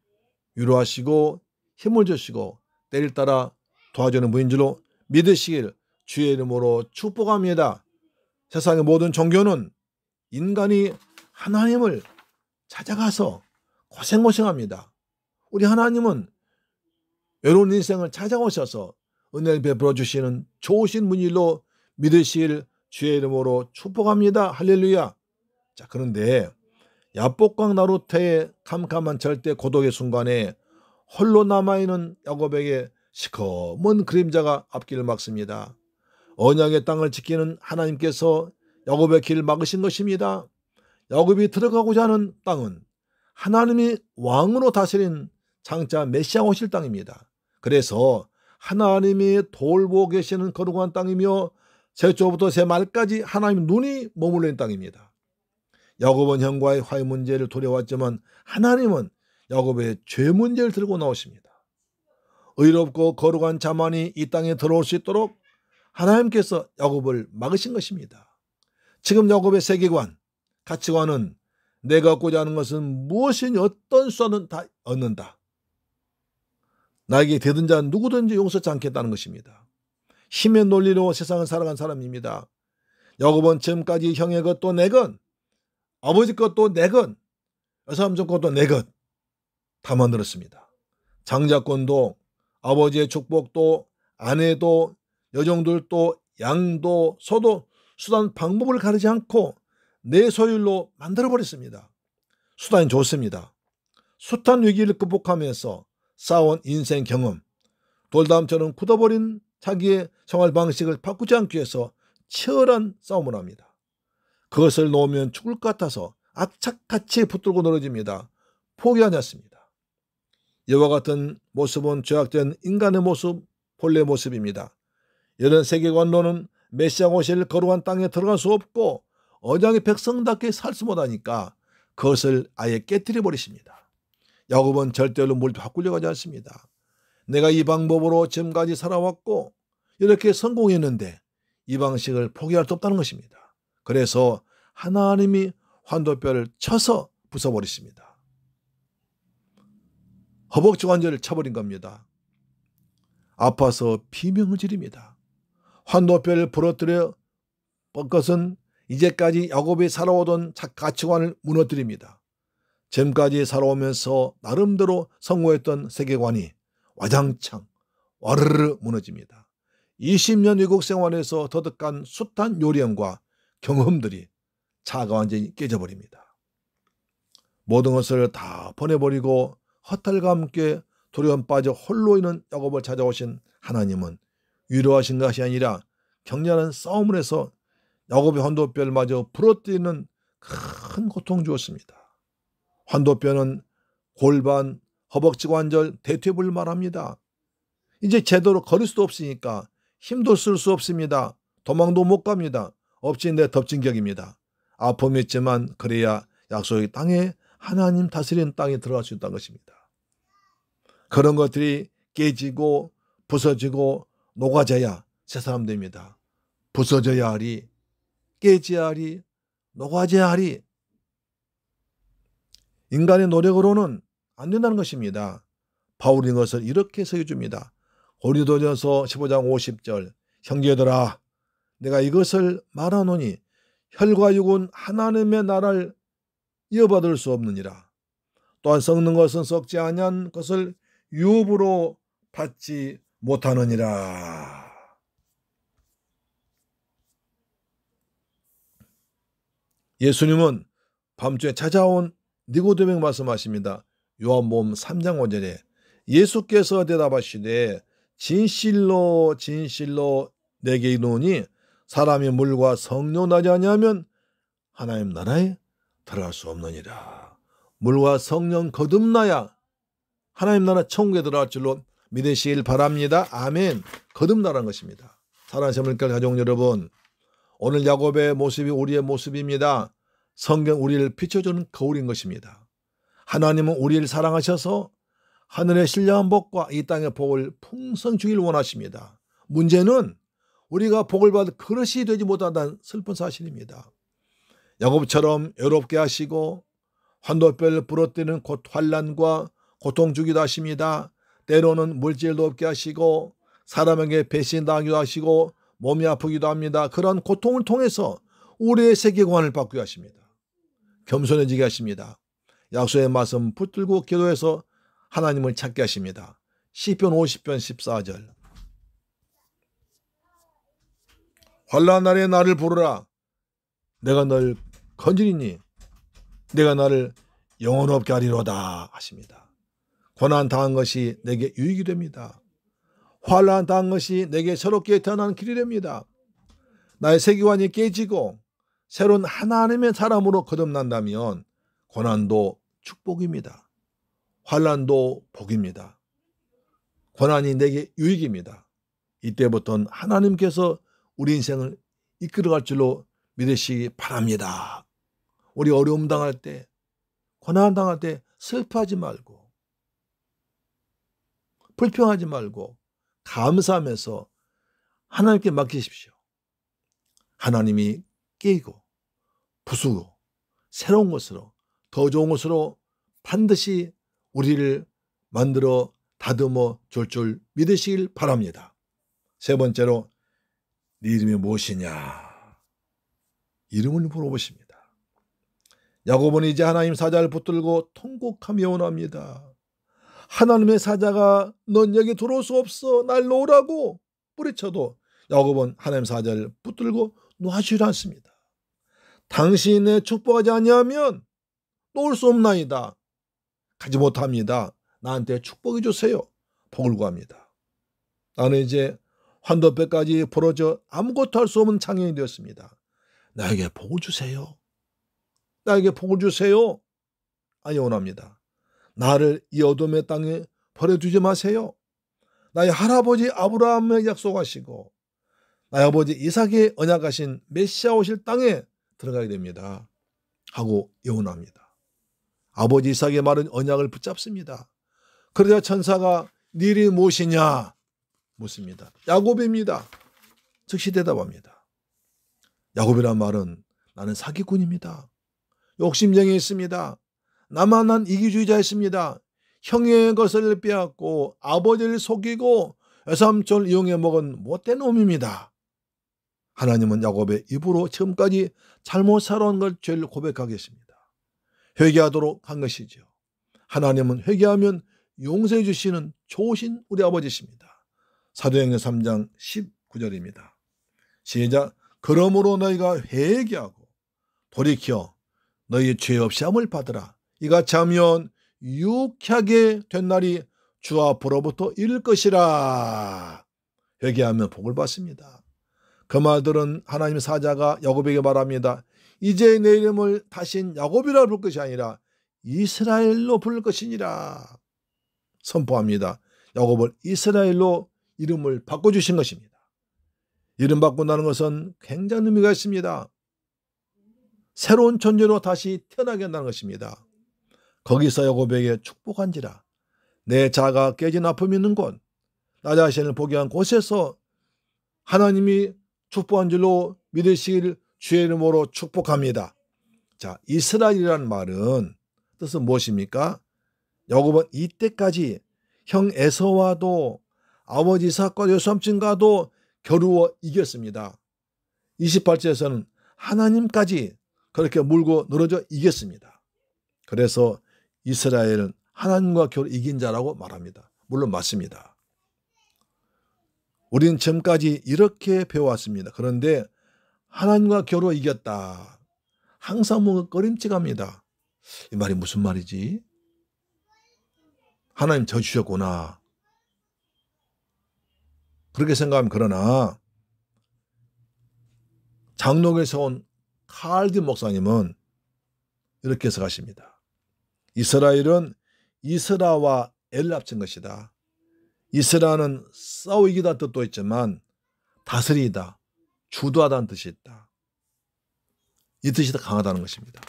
위로하시고 힘을 주시고 때를 따라 도와주는 분인 줄로 믿으시길 주의 이름으로 축복합니다. 세상의 모든 종교는 인간이 하나님을 찾아가서 고생합니다. 우리 하나님은 외로운 인생을 찾아오셔서 은혜를 베풀어 주시는 좋으신 분일로 믿으시길 주의 이름으로 축복합니다. 할렐루야. 자, 그런데 야복강 나루터의 캄캄한 절대 고독의 순간에 홀로 남아있는 야곱에게 시커먼 그림자가 앞길을 막습니다. 언약의 땅을 지키는 하나님께서 야곱의 길을 막으신 것입니다. 야곱이 들어가고자 하는 땅은 하나님이 왕으로 다스린 장차 메시아 오실 땅입니다. 그래서 하나님이 돌보고 계시는 거룩한 땅이며 새초부터 새말까지 하나님 눈이 머물러 있는 땅입니다. 야곱은 형과의 화해 문제를 도려왔지만 하나님은 야곱의 죄 문제를 들고 나오십니다. 의롭고 거룩한 자만이 이 땅에 들어올 수 있도록 하나님께서 야곱을 막으신 것입니다. 지금 야곱의 세계관, 가치관은 내가 얻고자 하는 것은 무엇이니 어떤 수단은 다 얻는다. 나에게 되든 자는 누구든지 용서치 않겠다는 것입니다. 힘의 논리로 세상을 살아간 사람입니다. 야곱은 지금까지 형의 것도 내 것, 아버지 것도 내 것, 여사삼촌 것도 내 것 다 만들었습니다. 장자권도 아버지의 축복도 아내도 여종들도 양도 소도 수단 방법을 가리지 않고 내 소유로 만들어버렸습니다. 수단이 좋습니다. 숱한 위기를 극복하면서 쌓아온 인생 경험, 돌담처럼 굳어버린 자기의 생활 방식을 바꾸지 않기 위해서 치열한 싸움을 합니다. 그것을 놓으면 죽을 것 같아서 악착같이 붙들고 늘어집니다. 포기하지 않습니다. 이와 같은 모습은 죄악된 인간의 모습, 본래 모습입니다. 이런 세계관로는 메시아 오실 거룩한 땅에 들어갈 수 없고 언약의 백성답게 살 수 못하니까 그것을 아예 깨뜨려 버리십니다. 야곱은 절대로 뭘 바꾸려고 하지 않습니다. 내가 이 방법으로 지금까지 살아왔고 이렇게 성공했는데 이 방식을 포기할 수 없다는 것입니다. 그래서 하나님이 환도뼈를 쳐서 부숴버리십니다. 허벅지 관절을 쳐버린 겁니다. 아파서 비명을 지릅니다. 환도뼈를 부러뜨려 본 것은 이제까지 야곱이 살아오던 가치관을 무너뜨립니다. 지금까지 살아오면서 나름대로 성공했던 세계관이 와장창 와르르 무너집니다. 20년 외국 생활에서 터득한 숱한 요령과 경험들이 차가 완전히 깨져버립니다. 모든 것을 다 보내버리고 허탈과 함께 두려움 빠져 홀로 있는 야곱을 찾아오신 하나님은 위로하신 것이 아니라 격렬한 싸움을 해서 야곱의 환도뼈를 부러뜨리는 큰 고통 주었습니다. 환도뼈는 골반, 허벅지 관절, 대퇴부를 말합니다. 이제 제대로 걸을 수도 없으니까 힘도 쓸 수 없습니다. 도망도 못 갑니다. 엎친 데 덮친 격입니다. 아픔이 있지만 그래야 약속의 땅에 하나님 다스리는 땅에 들어갈 수 있다는 것입니다. 그런 것들이 깨지고 부서지고 녹아져야 새 사람 됩니다. 부서져야 하리, 깨져야 하리, 녹아져야 하리. 인간의 노력으로는 안 된다는 것입니다. 바울이 이것을 이렇게 서해줍니다. 고린도전서 15장 50절 형제들아 내가 이것을 말하노니 혈과 육은 하나님의 나라를 이어받을 수 없느니라. 또한 썩는 것은 썩지 아니한 것을 유업으로 받지 못하느니라. 예수님은 밤중에 찾아온 니고데모에게 말씀하십니다. 요한복음 3장 5절에 예수께서 대답하시되 진실로 진실로 내게 이르노니 사람이 물과 성령 나지 아니하면 하나님 나라에 들어갈 수 없느니라. 물과 성령 거듭나야 하나님 나라 천국에 들어갈 줄로 믿으시길 바랍니다. 아멘. 거듭나라는 것입니다. 사랑하는 새물결 가족 여러분, 오늘 야곱의 모습이 우리의 모습입니다. 성경 우리를 비춰주는 거울인 것입니다. 하나님은 우리를 사랑하셔서 하늘의 신령한 복과 이 땅의 복을 풍성 주기를 원하십니다. 문제는 우리가 복을 받을 그릇이 되지 못한다는 슬픈 사실입니다. 야곱처럼 외롭게 하시고 환도뼈를 부러뜨리는 환난과 고통 주기도 하십니다. 때로는 물질도 없게 하시고 사람에게 배신당하기도 하시고 몸이 아프기도 합니다. 그런 고통을 통해서 우리의 세계관을 바꾸게 하십니다. 겸손해지게 하십니다. 약속의 말씀 붙들고 기도해서 하나님을 찾게 하십니다. 시편 50편 14절 환난 날에 나를 부르라. 내가 널 건지리니 내가 나를 영원롭게 하리로다 하십니다. 고난 당한 것이 내게 유익이 됩니다. 환난 당한 것이 내게 새롭게 태어나는 길이 됩니다. 나의 세계관이 깨지고 새로운 하나님의 사람으로 거듭난다면 고난도 축복입니다. 환난도 복입니다. 고난이 내게 유익입니다. 이때부터는 하나님께서 우리 인생을 이끌어갈 줄로 믿으시기 바랍니다. 우리 어려움 당할 때, 고난 당할 때 슬퍼하지 말고, 불평하지 말고 감사하면서 하나님께 맡기십시오. 하나님이 깨고 부수고 새로운 것으로, 더 좋은 것으로 반드시 우리를 만들어 다듬어 줄 줄 믿으시길 바랍니다. 세 번째로, 네 이름이 무엇이냐? 이름을 물어보십니다. 야곱은 이제 하나님 사자를 붙들고 통곡하며 원합니다. 하나님의 사자가 넌 여기 들어올 수 없어, 날 놓으라고 뿌리쳐도 야곱은 하나님 사자를 붙들고 놓아주지 않습니다. 당신이 내 축복하지 아니하면 놓을 수 없나이다. 가지 못합니다. 나한테 축복해 주세요. 복을 구합니다. 나는 이제 환도뼈까지 부러져 아무것도 할 수 없는 장애인이 되었습니다. 나에게 복을 주세요. 나에게 복을 주세요. 아니 원합니다. 나를 이 어둠의 땅에 버려두지 마세요. 나의 할아버지 아브라함의 약속하시고 나의 아버지 이삭의 언약하신 메시아 오실 땅에 들어가게 됩니다. 하고 예언합니다. 아버지 이삭의 말은 언약을 붙잡습니다. 그러자 천사가 네 이름이 무엇이냐 묻습니다. 야곱입니다. 즉시 대답합니다. 야곱이란 말은 나는 사기꾼입니다. 욕심쟁이 있습니다. 나만 난 이기주의자였습니다. 형의 것을 빼앗고 아버지를 속이고 외삼촌을 이용해 먹은 못된 놈입니다. 하나님은 야곱의 입으로 지금까지 잘못 살아온 걸 죄를 고백하게 했습니다. 회개하도록 한 것이죠. 하나님은 회개하면 용서해 주시는 좋으신 우리 아버지십니다. 사도행전 3장 19절입니다. 시작. 그러므로 너희가 회개하고 돌이켜 너희 죄 없이 함을 받으라. 이같이 하면 유쾌하게 된 날이 주 앞으로부터 이를 것이라. 회개하면 복을 받습니다. 그 말들은 하나님의 사자가 야곱에게 말합니다. 이제 내 이름을 다신 야곱이라 부를 것이 아니라 이스라엘로 부를 것이니라. 선포합니다. 야곱을 이스라엘로 이름을 바꿔주신 것입니다. 이름 바꾼다는 것은 굉장한 의미가 있습니다. 새로운 존재로 다시 태어나게 한다는 것입니다. 거기서 야곱에게 축복한지라. 내 자가 깨진 아픔이 있는 곳, 나 자신을 포기한 곳에서 하나님이 축복한 줄로 믿으시길 주의 이름으로 축복합니다. 자, 이스라엘이라는 말은 뜻은 무엇입니까? 야곱은 이때까지 형 에서와도 아버지 이삭과 외삼촌과도 겨루어 이겼습니다. 28절에서는 하나님까지 그렇게 물고 늘어져 이겼습니다. 그래서 이스라엘은 하나님과 겨루 이긴 자라고 말합니다. 물론 맞습니다. 우리는 지금까지 이렇게 배워왔습니다. 그런데 하나님과 겨루 이겼다. 항상 뭔가 꺼림칙합니다. 이 말이 무슨 말이지? 하나님 저 주셨구나. 그렇게 생각하면 그러나 장로교에서 온 칼디 목사님은 이렇게 해석하십니다. 이스라엘은 이스라와 엘을 합친 것이다. 이스라는 싸우기다 뜻도 있지만 다스리다, 주도하다는 뜻이 있다. 이 뜻이 더 강하다는 것입니다.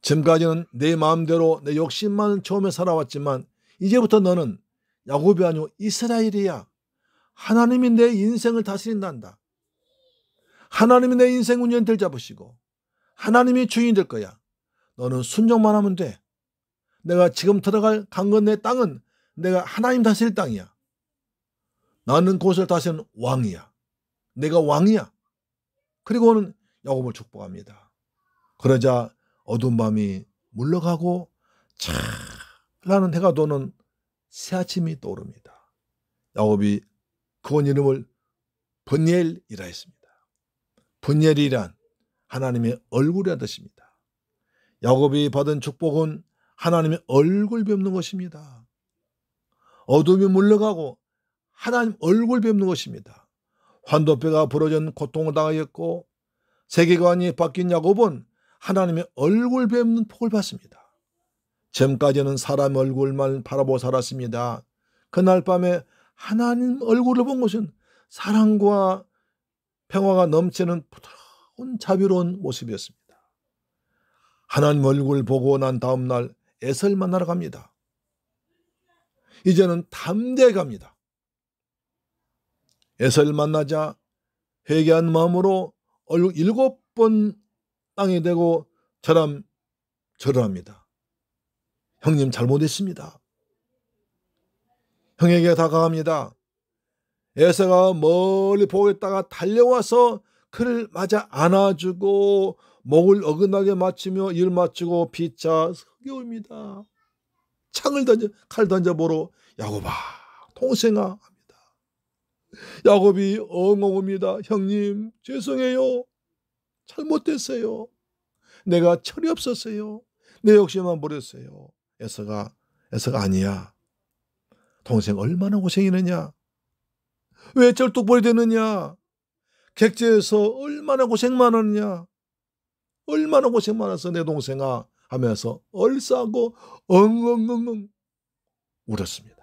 지금까지는 내 마음대로 내 욕심만 처음에 살아왔지만 이제부터 너는 야곱이 아니고 이스라엘이야. 하나님이 내 인생을 다스린단다. 하나님이 내 인생 운전대를 잡으시고 하나님이 주인이 될 거야. 너는 순종만 하면 돼. 내가 지금 들어갈 강건의 땅은 내가 하나님 다스릴 땅이야. 나는 그곳을 다스리는 왕이야. 내가 왕이야. 그리고는 야곱을 축복합니다. 그러자 어두운 밤이 물러가고 찬란한 해가 도는 새 아침이 떠오릅니다. 야곱이 그원 이름을 브니엘이라 했습니다. 브니엘이란 하나님의 얼굴이라는 뜻입니다. 야곱이 받은 축복은 하나님의 얼굴 뵙는 것입니다. 어둠이 물러가고 하나님 얼굴 뵙는 것입니다. 환도뼈가 부러진 고통을 당하였고 세계관이 바뀐 야곱은 하나님의 얼굴 뵙는 복을 받습니다. 지금까지는 사람 얼굴만 바라보고 살았습니다. 그날 밤에 하나님 얼굴을 본 것은 사랑과 평화가 넘치는 부드러운 자비로운 모습이었습니다. 하나님 얼굴 보고 난 다음 날 에서를 만나러 갑니다. 이제는 담대히 갑니다. 에서를 만나자 회개한 마음으로 얼굴 7번 땅에 대고 절을 합니다. 형님 잘못했습니다. 형에게 다가갑니다. 에서가 멀리 보고 있다가 달려와서 그를 맞아 안아주고 목을 어긋나게 맞추며 입을 맞추고 피차 서겨웁니다. 칼 던져 보러 야곱아 동생아 합니다. 야곱이 엉엉합니다. 형님 죄송해요. 잘못됐어요. 내가 철이 없었어요. 내 욕심만 부렸어요. 에서가 아니야. 동생 얼마나 고생이느냐. 왜 절뚝벌이 되느냐. 객지에서 얼마나 고생 많았느냐. 얼마나 고생 많았어 내 동생아 하면서 얼싸고 엉엉엉엉 울었습니다.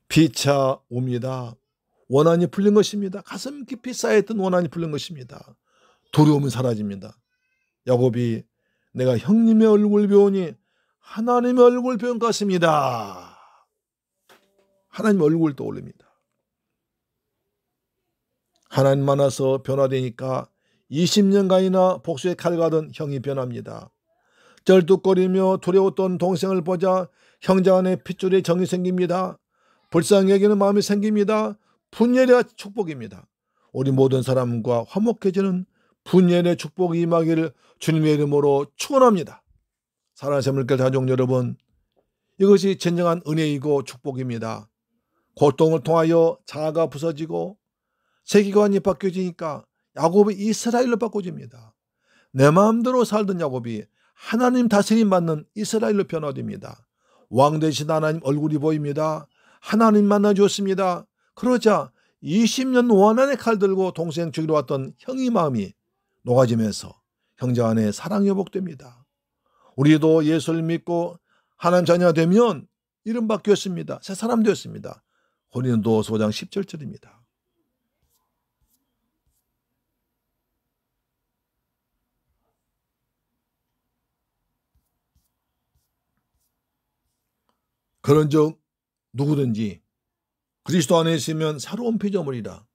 피차 옵니다. 원한이 풀린 것입니다. 가슴 깊이 쌓였던 원한이 풀린 것입니다. 두려움이 사라집니다. 야곱이 내가 형님의 얼굴 배우니 하나님의 얼굴 배운 것 같습니다. 하나님 얼굴 떠올립니다. 하나님 만나서 변화되니까 20년간이나 복수의 칼 가던 형이 변합니다. 쩔뚝거리며 두려웠던 동생을 보자 형제 안에 핏줄의 정이 생깁니다. 불쌍히 여기는 마음이 생깁니다. 분열의 축복입니다. 우리 모든 사람과 화목해지는 분열의 축복이 임하기를 주님의 이름으로 축원합니다. 사랑하는 새물길 가족 여러분, 이것이 진정한 은혜이고 축복입니다. 고통을 통하여 자아가 부서지고 세계관이 바뀌어지니까 야곱이 이스라엘로 바꿔집니다. 내 마음대로 살던 야곱이 하나님 다스림 받는 이스라엘로 변화됩니다. 왕 되신 하나님 얼굴이 보입니다. 하나님 만나주었습니다. 그러자 20년 원한의 칼 들고 동생 죽이러 왔던 형의 마음이 녹아지면서 형제 안에 사랑이 회복됩니다. 우리도 예수를 믿고 하나님 자녀가 되면 이름 바뀌었습니다. 새 사람 되었습니다. 고린도후서 5장 17절입니다. 그런즉 누구든지 그리스도 안에 있으면 새로운 피조물이라.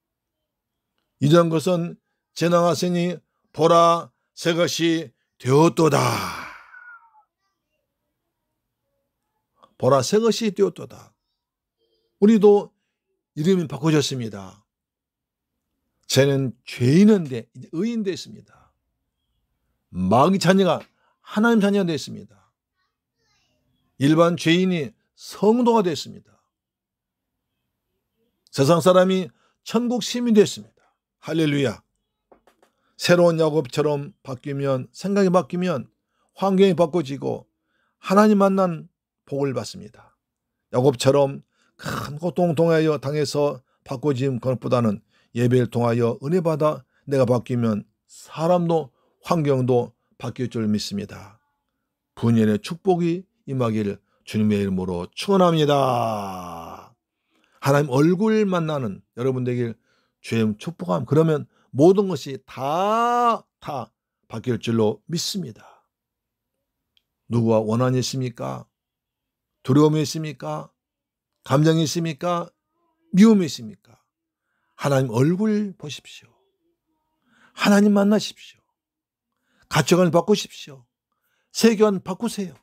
이전 것은 지나갔으니 보라 새 것이 되었도다. 보라 새 것이 되었도다. 우리도 이름이 바꿔졌습니다. 쟤는 죄인인데 이제 의인 됐습니다. 마귀 자녀가 하나님 자녀가 됐습니다. 일반 죄인이 성도가 됐습니다. 세상 사람이 천국 시민이 됐습니다. 할렐루야. 새로운 야곱처럼 바뀌면, 생각이 바뀌면 환경이 바꿔지고 하나님 만난 복을 받습니다. 야곱처럼 큰 고통 통하여 당해서 바꿔진 것보다는 예배를 통하여 은혜 받아 내가 바뀌면 사람도 환경도 바뀔 줄 믿습니다. 분연의 축복이 임하기를 주님의 이름으로 축원합니다. 하나님 얼굴 만나는 여러분 되길 주의 축복함. 그러면 모든 것이 다 바뀔 줄로 믿습니다. 누구와 원한이 있습니까? 두려움이 있습니까? 감정이 있습니까? 미움이 있습니까? 하나님 얼굴 보십시오. 하나님 만나십시오. 가치관을 바꾸십시오. 세계관 바꾸세요.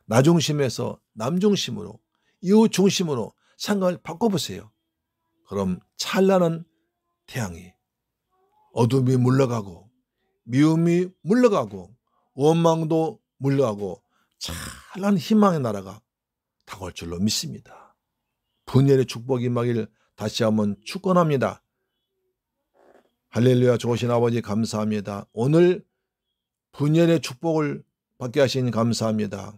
나 중심에서 남 중심으로, 이웃 중심으로 생각을 바꿔보세요. 그럼 찬란한 태양이, 어둠이 물러가고 미움이 물러가고 원망도 물러가고 찬란한 희망의 나라가 다가올 줄로 믿습니다. 분열의 축복이 임하기를 다시 한번 축원합니다. 할렐루야. 좋으신 아버지 감사합니다. 오늘 분연의 축복을 받게 하신 감사합니다.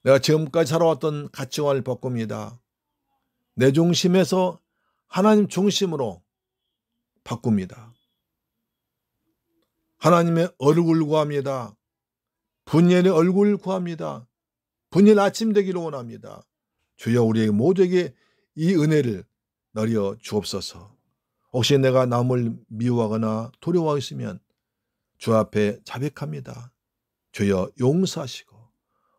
내가 지금까지 살아왔던 가치관을 바꿉니다. 내 중심에서 하나님 중심으로 바꿉니다. 하나님의 얼굴 구합니다. 분연의 얼굴 구합니다. 분연 아침 되기를 원합니다. 주여 우리에게 모두에게 이 은혜를 내려 주옵소서. 혹시 내가 남을 미워하거나 두려워하고 있으면 주 앞에 자백합니다. 주여 용서하시고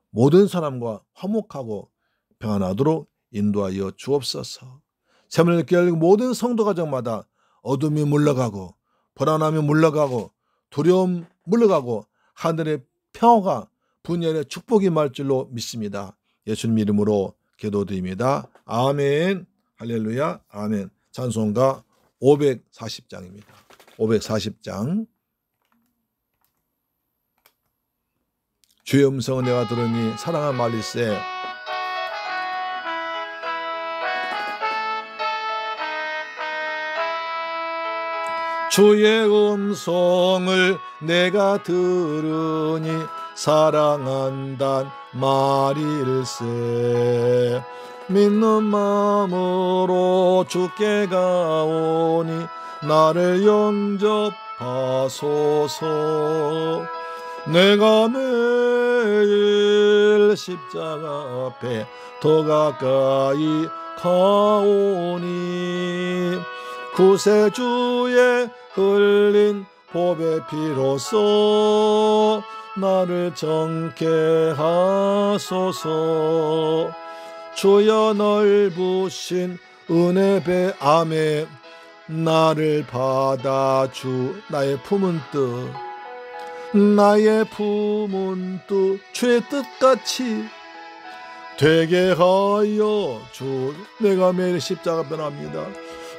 모든 사람과 화목하고 평안하도록 인도하여 주옵소서. 세문을 깨닫고 모든 성도 가정마다 어둠이 물러가고 불안함이 물러가고 두려움 물러가고 하늘의 평화가 분연의 축복이 말 줄로 믿습니다. 예수님 이름으로 기도드립니다. 아멘. 할렐루야. 아멘. 찬송가 540장입니다. 540장. 주의 음성을 내가 들으니 사랑한 말일세. 주의 음성을 내가 들으니 사랑한단 말일세. 믿는 마음으로 주께 가오니 나를 영접하소서. 내가 매일 십자가 앞에 더 가까이 가오니 구세주의 흘린 보배 피로써 나를 정케 하소서. 주여 넓으신 은혜 배 안에 나를 받아주. 나의 품은 뜻 나의 품은 뜻 주의 뜻같이 되게 하여 주. 내가 매일 십자가 변합니다.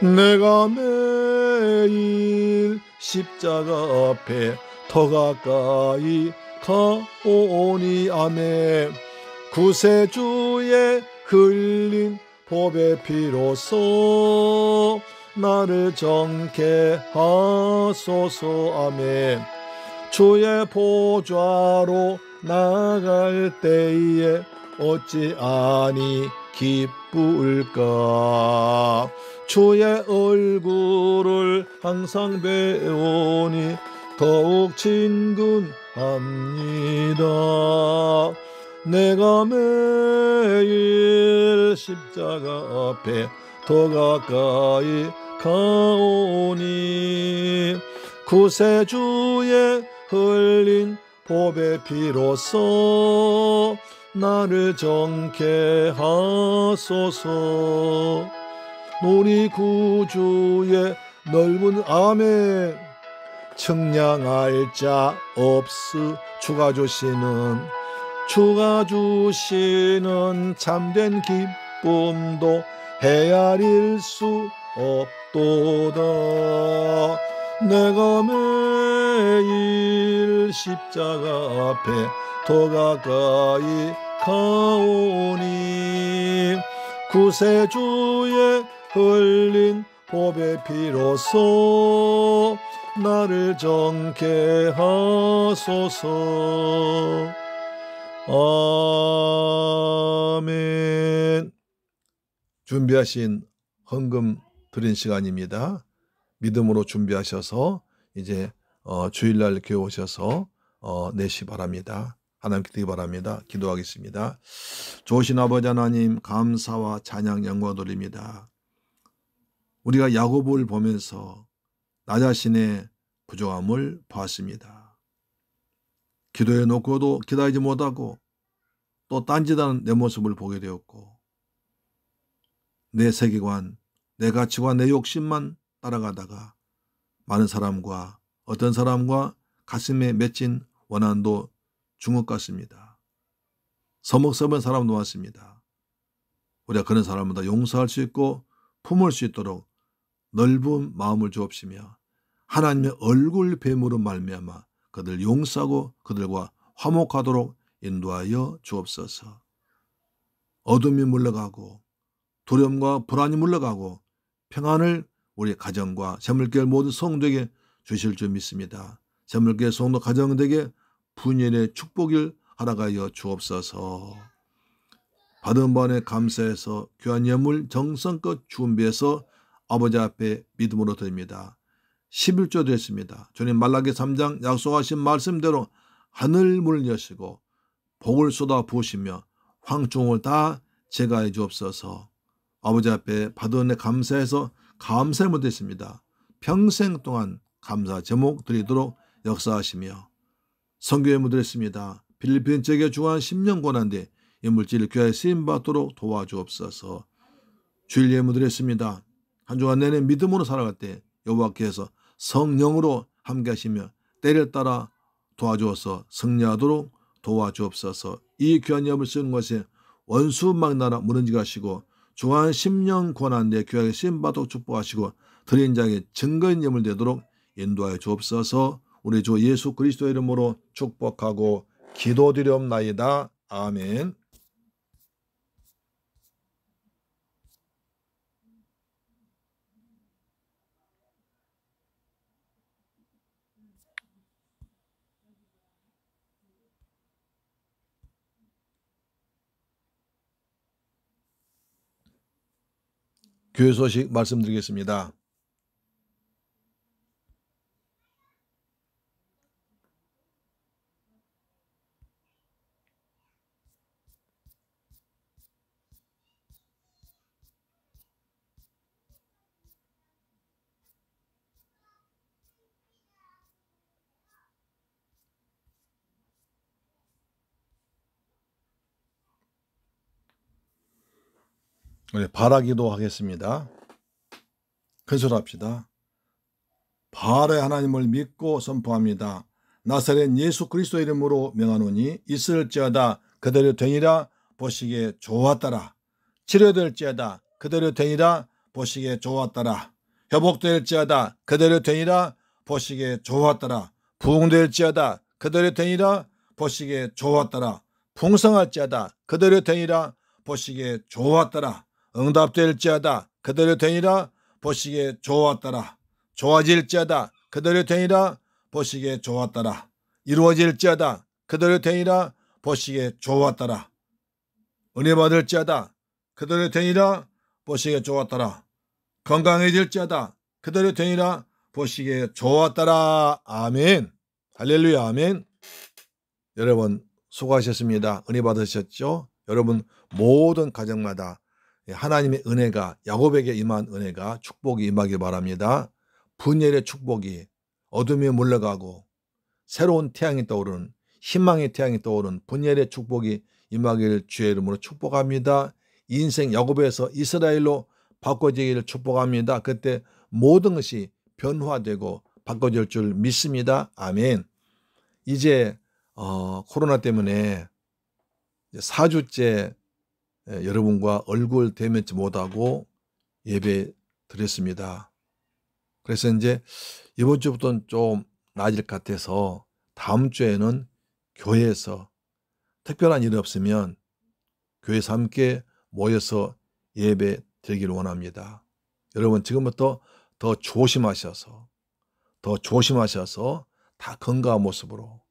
내가 매일 십자가 앞에 더 가까이 가오니 아멘. 구세주의 흘린 보배 피로써 나를 정케 하소서. 아멘. 주의 보좌로 나갈 때에 어찌 아니 기쁠까. 주의 얼굴을 항상 배우니 더욱 친근합니다. 내가 매일 십자가 앞에 더 가까이 가오니 구세주의 흘린 보배 피로써 나를 정케 하소서. 우리 구주의 넓은 아멘. 측량할 자 없으. 주가 주시는 참된 기쁨도 헤아릴 수 없도다. 내가 매일 십자가 앞에 더 가까이 가오니 구세주의 흘린 보배 피로써 나를 정케 하소서. 아멘. 준비하신 헌금 드린 시간입니다. 믿음으로 준비하셔서 이제 주일날 교회 오셔서 내시 바랍니다. 하나님께 드리기 바랍니다. 기도하겠습니다. 좋으신 아버지 하나님, 감사와 찬양 영광 드립니다. 우리가 야고보를 보면서 나 자신의 부족함을 보았습니다. 기도해 놓고도 기다리지 못하고 또 딴짓하는 내 모습을 보게 되었고, 내 세계관, 내 가치관, 내 욕심만 따라가다가 많은 사람과, 어떤 사람과 가슴에 맺힌 원한도 준 것 같습니다. 서먹서먹한 사람도 많습니다. 우리가 그런 사람보다 용서할 수 있고 품을 수 있도록 넓은 마음을 주옵시며 하나님의 얼굴 뱀으로 말미암아 그들 용서하고 그들과 화목하도록 인도하여 주옵소서. 어둠이 물러가고 두려움과 불안이 물러가고 평안을 우리 가정과 새물교회 모든 성도에게 주실 줄 믿습니다. 새물교회 성도 가정들에게 분열의 축복을 허락하여 주옵소서. 받은 번에 감사해서 귀한 예물 정성껏 준비해서 아버지 앞에 믿음으로 드립니다. 11조 됐습니다. 주님 말라기 3장 약속하신 말씀대로 하늘 문을 여시고 복을 쏟아 부으시며 황충을 다 제거해 주옵소서. 아버지 앞에 받은 은혜 감사해서 감사의 못했습니다. 평생 동안 감사 제목 드리도록 역사하시며 선교에 무드렸습니다. 필리핀 지역에 중한 10년 고난데 이 물질을 교회에 쓰임받도록 도와주옵소서. 주일 예물 드렸습니다. 한 주간 내내 믿음으로 살아갈 때 여호와께서 성령으로 함께 하시며 때를 따라 도와주어서 승리하도록 도와주옵소서. 이 귀한 예물 쓰는 것에 원수 막나라 무너지게 하시고 중한 10년 고난데 교회에 쓰임받도록 축복하시고 드린 자에게 증거인 예물 되도록 인도하여 주옵소서. 우리 주 예수 그리스도의 이름으로 축복하고 기도드리옵나이다. 아멘. 교회 소식 말씀드리겠습니다. 바라기도 하겠습니다. 건설합시다. 바알의 하나님을 믿고 선포합니다. 나사렛 예수 그리스도 이름으로 명하노니 있을지어다 그대로 되니라 보시기에 좋았더라. 치료될지어다 그대로 되니라 보시기에 좋았더라. 회복될지어다 그대로 되니라 보시기에 좋았더라. 부흥될지어다 그대로 되니라 보시기에 좋았더라. 풍성할지어다 그대로 되니라 보시기에 좋았더라. 응답될지어다 그대로 되니라 보시기에 좋았더라. 좋아질지어다 그대로 되니라 보시기에 좋았더라. 이루어질지어다 그대로 되니라 보시기에 좋았더라. 은혜 받을지어다 그대로 되니라 보시기에 좋았더라. 건강해질지어다 그대로 되니라 보시기에 좋았더라. 아멘. 할렐루야. 아멘. 여러분 수고하셨습니다. 은혜 받으셨죠? 여러분 모든 가정마다 하나님의 은혜가 야곱에게 임한 은혜가 축복이 임하길 바랍니다. 분열의 축복이 어둠이 물러가고 새로운 태양이 떠오르는 희망의 태양이 떠오르는 분열의 축복이 임하길 주의 이름으로 축복합니다. 인생 야곱에서 이스라엘로 바꿔지기를 축복합니다. 그때 모든 것이 변화되고 바꿔질 줄 믿습니다. 아멘. 이제 코로나 때문에 4주째 여러분과 얼굴 대면치 못하고 예배 드렸습니다. 그래서 이제 이번 주부터는 좀 나아질 것 같아서 다음 주에는 교회에서 특별한 일이 없으면 교회에서 함께 모여서 예배 드리기를 원합니다. 여러분 지금부터 더 조심하셔서 다 건강한 모습으로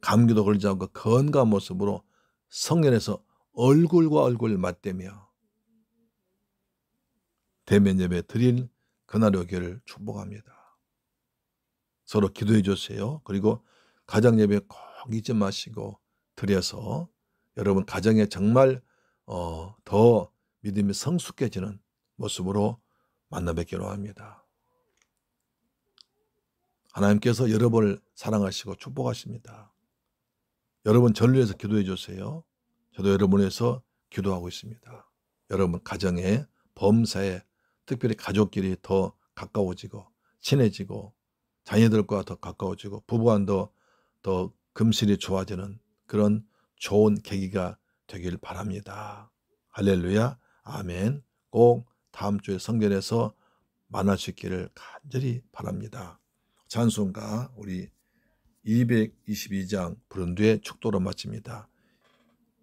감기도 걸리지 않고 건강한 모습으로 성전에서 얼굴과 얼굴 맞대며 대면 예배 드릴 그날이 오기를 축복합니다. 서로 기도해 주세요. 그리고 가정 예배 꼭 잊지 마시고 드려서 여러분 가정에 정말 더 믿음이 성숙해지는 모습으로 만나 뵙기로 합니다. 하나님께서 여러분을 사랑하시고 축복하십니다. 여러분 저를 위해서 기도해 주세요. 저도 여러분을 위해서 기도하고 있습니다. 여러분 가정에 범사에 특별히 가족끼리 더 가까워지고 친해지고 자녀들과 더 가까워지고 부부간도 더 금실이 좋아지는 그런 좋은 계기가 되길 바랍니다. 할렐루야. 아멘. 꼭 다음 주에 성전에서 만날 수 있기를 간절히 바랍니다. 찬송가 우리 222장 부른 뒤에 축도로 마칩니다.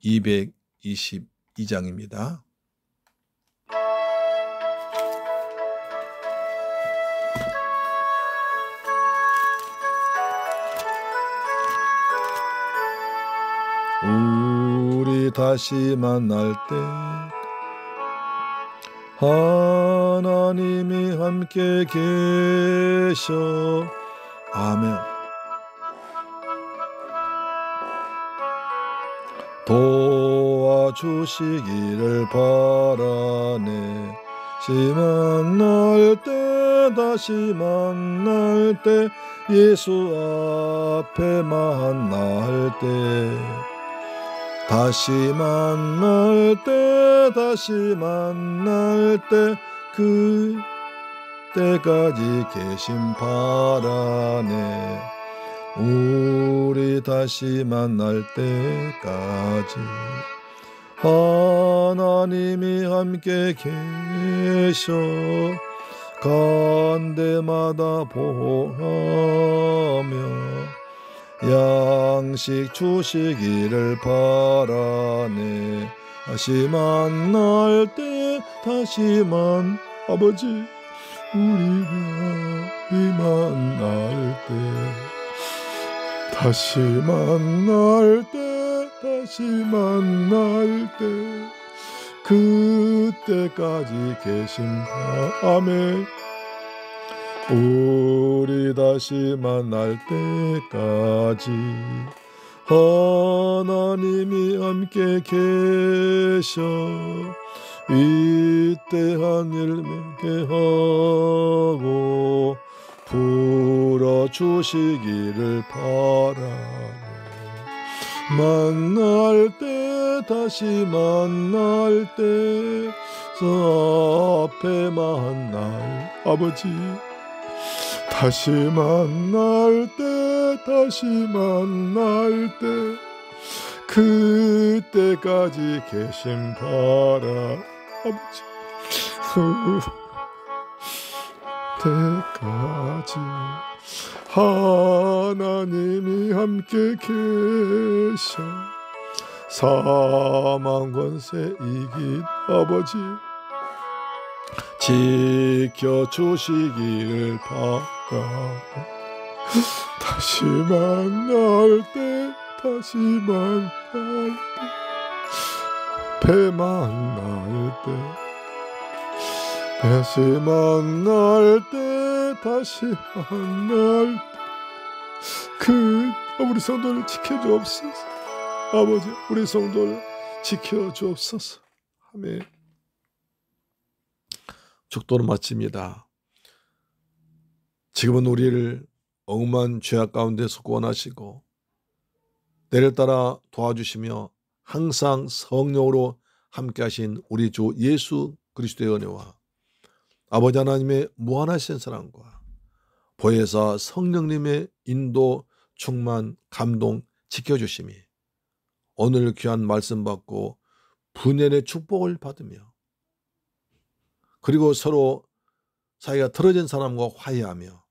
222장입니다. 우리 다시 만날 때 하나님이 함께 계셔. 아멘. 도와주시기를 바라네. 다시 만날 때 예수 앞에 만날 때 다시 만날 때 그때까지 계심 바라네. 우리 다시 만날 때까지 하나님이 함께 계셔. 간 데마다 보호하며 양식 주시기를 바라네. 아버지 우리가 만날 때 다시 만날 때 그때까지 계신 아멘. 우리 다시 만날 때까지 하나님이 함께 계셔. 이때 한 일 맺게 하고 풀어주시기를 바라네. 다시 만날 때 앞에 만날 아버지 다시 만날 때 그때까지 계신 바라 아버지 때까지 하나님이 함께 계셔. 사망 권세 이긴 아버지 지켜주시기를 바라네. 다시 만날 때 다시 만날 때 우리 성도를 지켜주옵소서. 아버지 우리 성도를 지켜주옵소서. 아멘. 축도를 마칩니다. 지금은 우리를 억만 죄악 가운데서 구원하시고 때를 따라 도와주시며 항상 성령으로 함께하신 우리 주 예수 그리스도의 은혜와 아버지 하나님의 무한하신 사랑과 보혜사 성령님의 인도 충만 감동 지켜주심이 오늘 귀한 말씀 받고 분연의 축복을 받으며 그리고 서로 사이가 틀어진 사람과 화해하며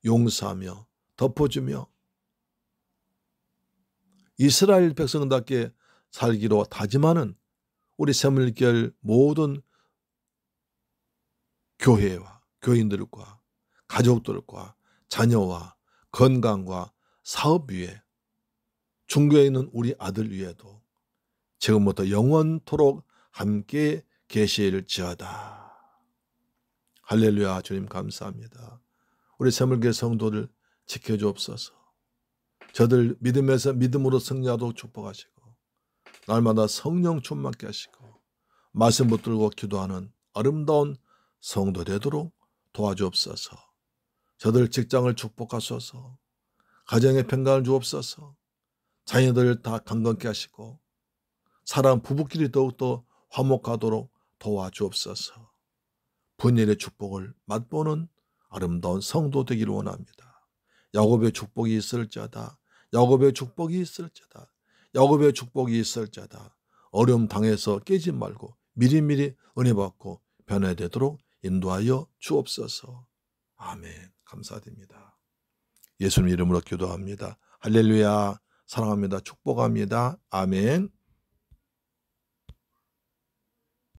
용서하며 덮어주며 이스라엘 백성답게 살기로 다짐하는 우리 새물결 모든 교회와 교인들과 가족들과 자녀와 건강과 사업 위에 중교에 있는 우리 아들 위에도 지금부터 영원토록 함께 계실지어다. 할렐루야. 주님 감사합니다. 우리 새물교회 성도들 지켜주옵소서. 저들 믿음에서 믿음으로 승리하도록 축복하시고 날마다 성령 충만케 하시고 말씀 붙들고 기도하는 아름다운 성도 되도록 도와주옵소서. 저들 직장을 축복하소서. 가정에 평강을 주옵소서. 자녀들 다 강건케 하시고 사람 부부끼리 더욱더 화목하도록 도와주옵소서. 분열의 축복을 맛보는 아름다운 성도 되기를 원합니다. 야곱의 축복이 있을지어다. 야곱의 축복이 있을지어다. 야곱의 축복이 있을지어다. 어려움 당해서 깨지 말고 미리미리 은혜 받고 변화되도록 인도하여 주옵소서. 아멘. 감사드립니다. 예수님 이름으로 기도합니다. 할렐루야. 사랑합니다. 축복합니다. 아멘.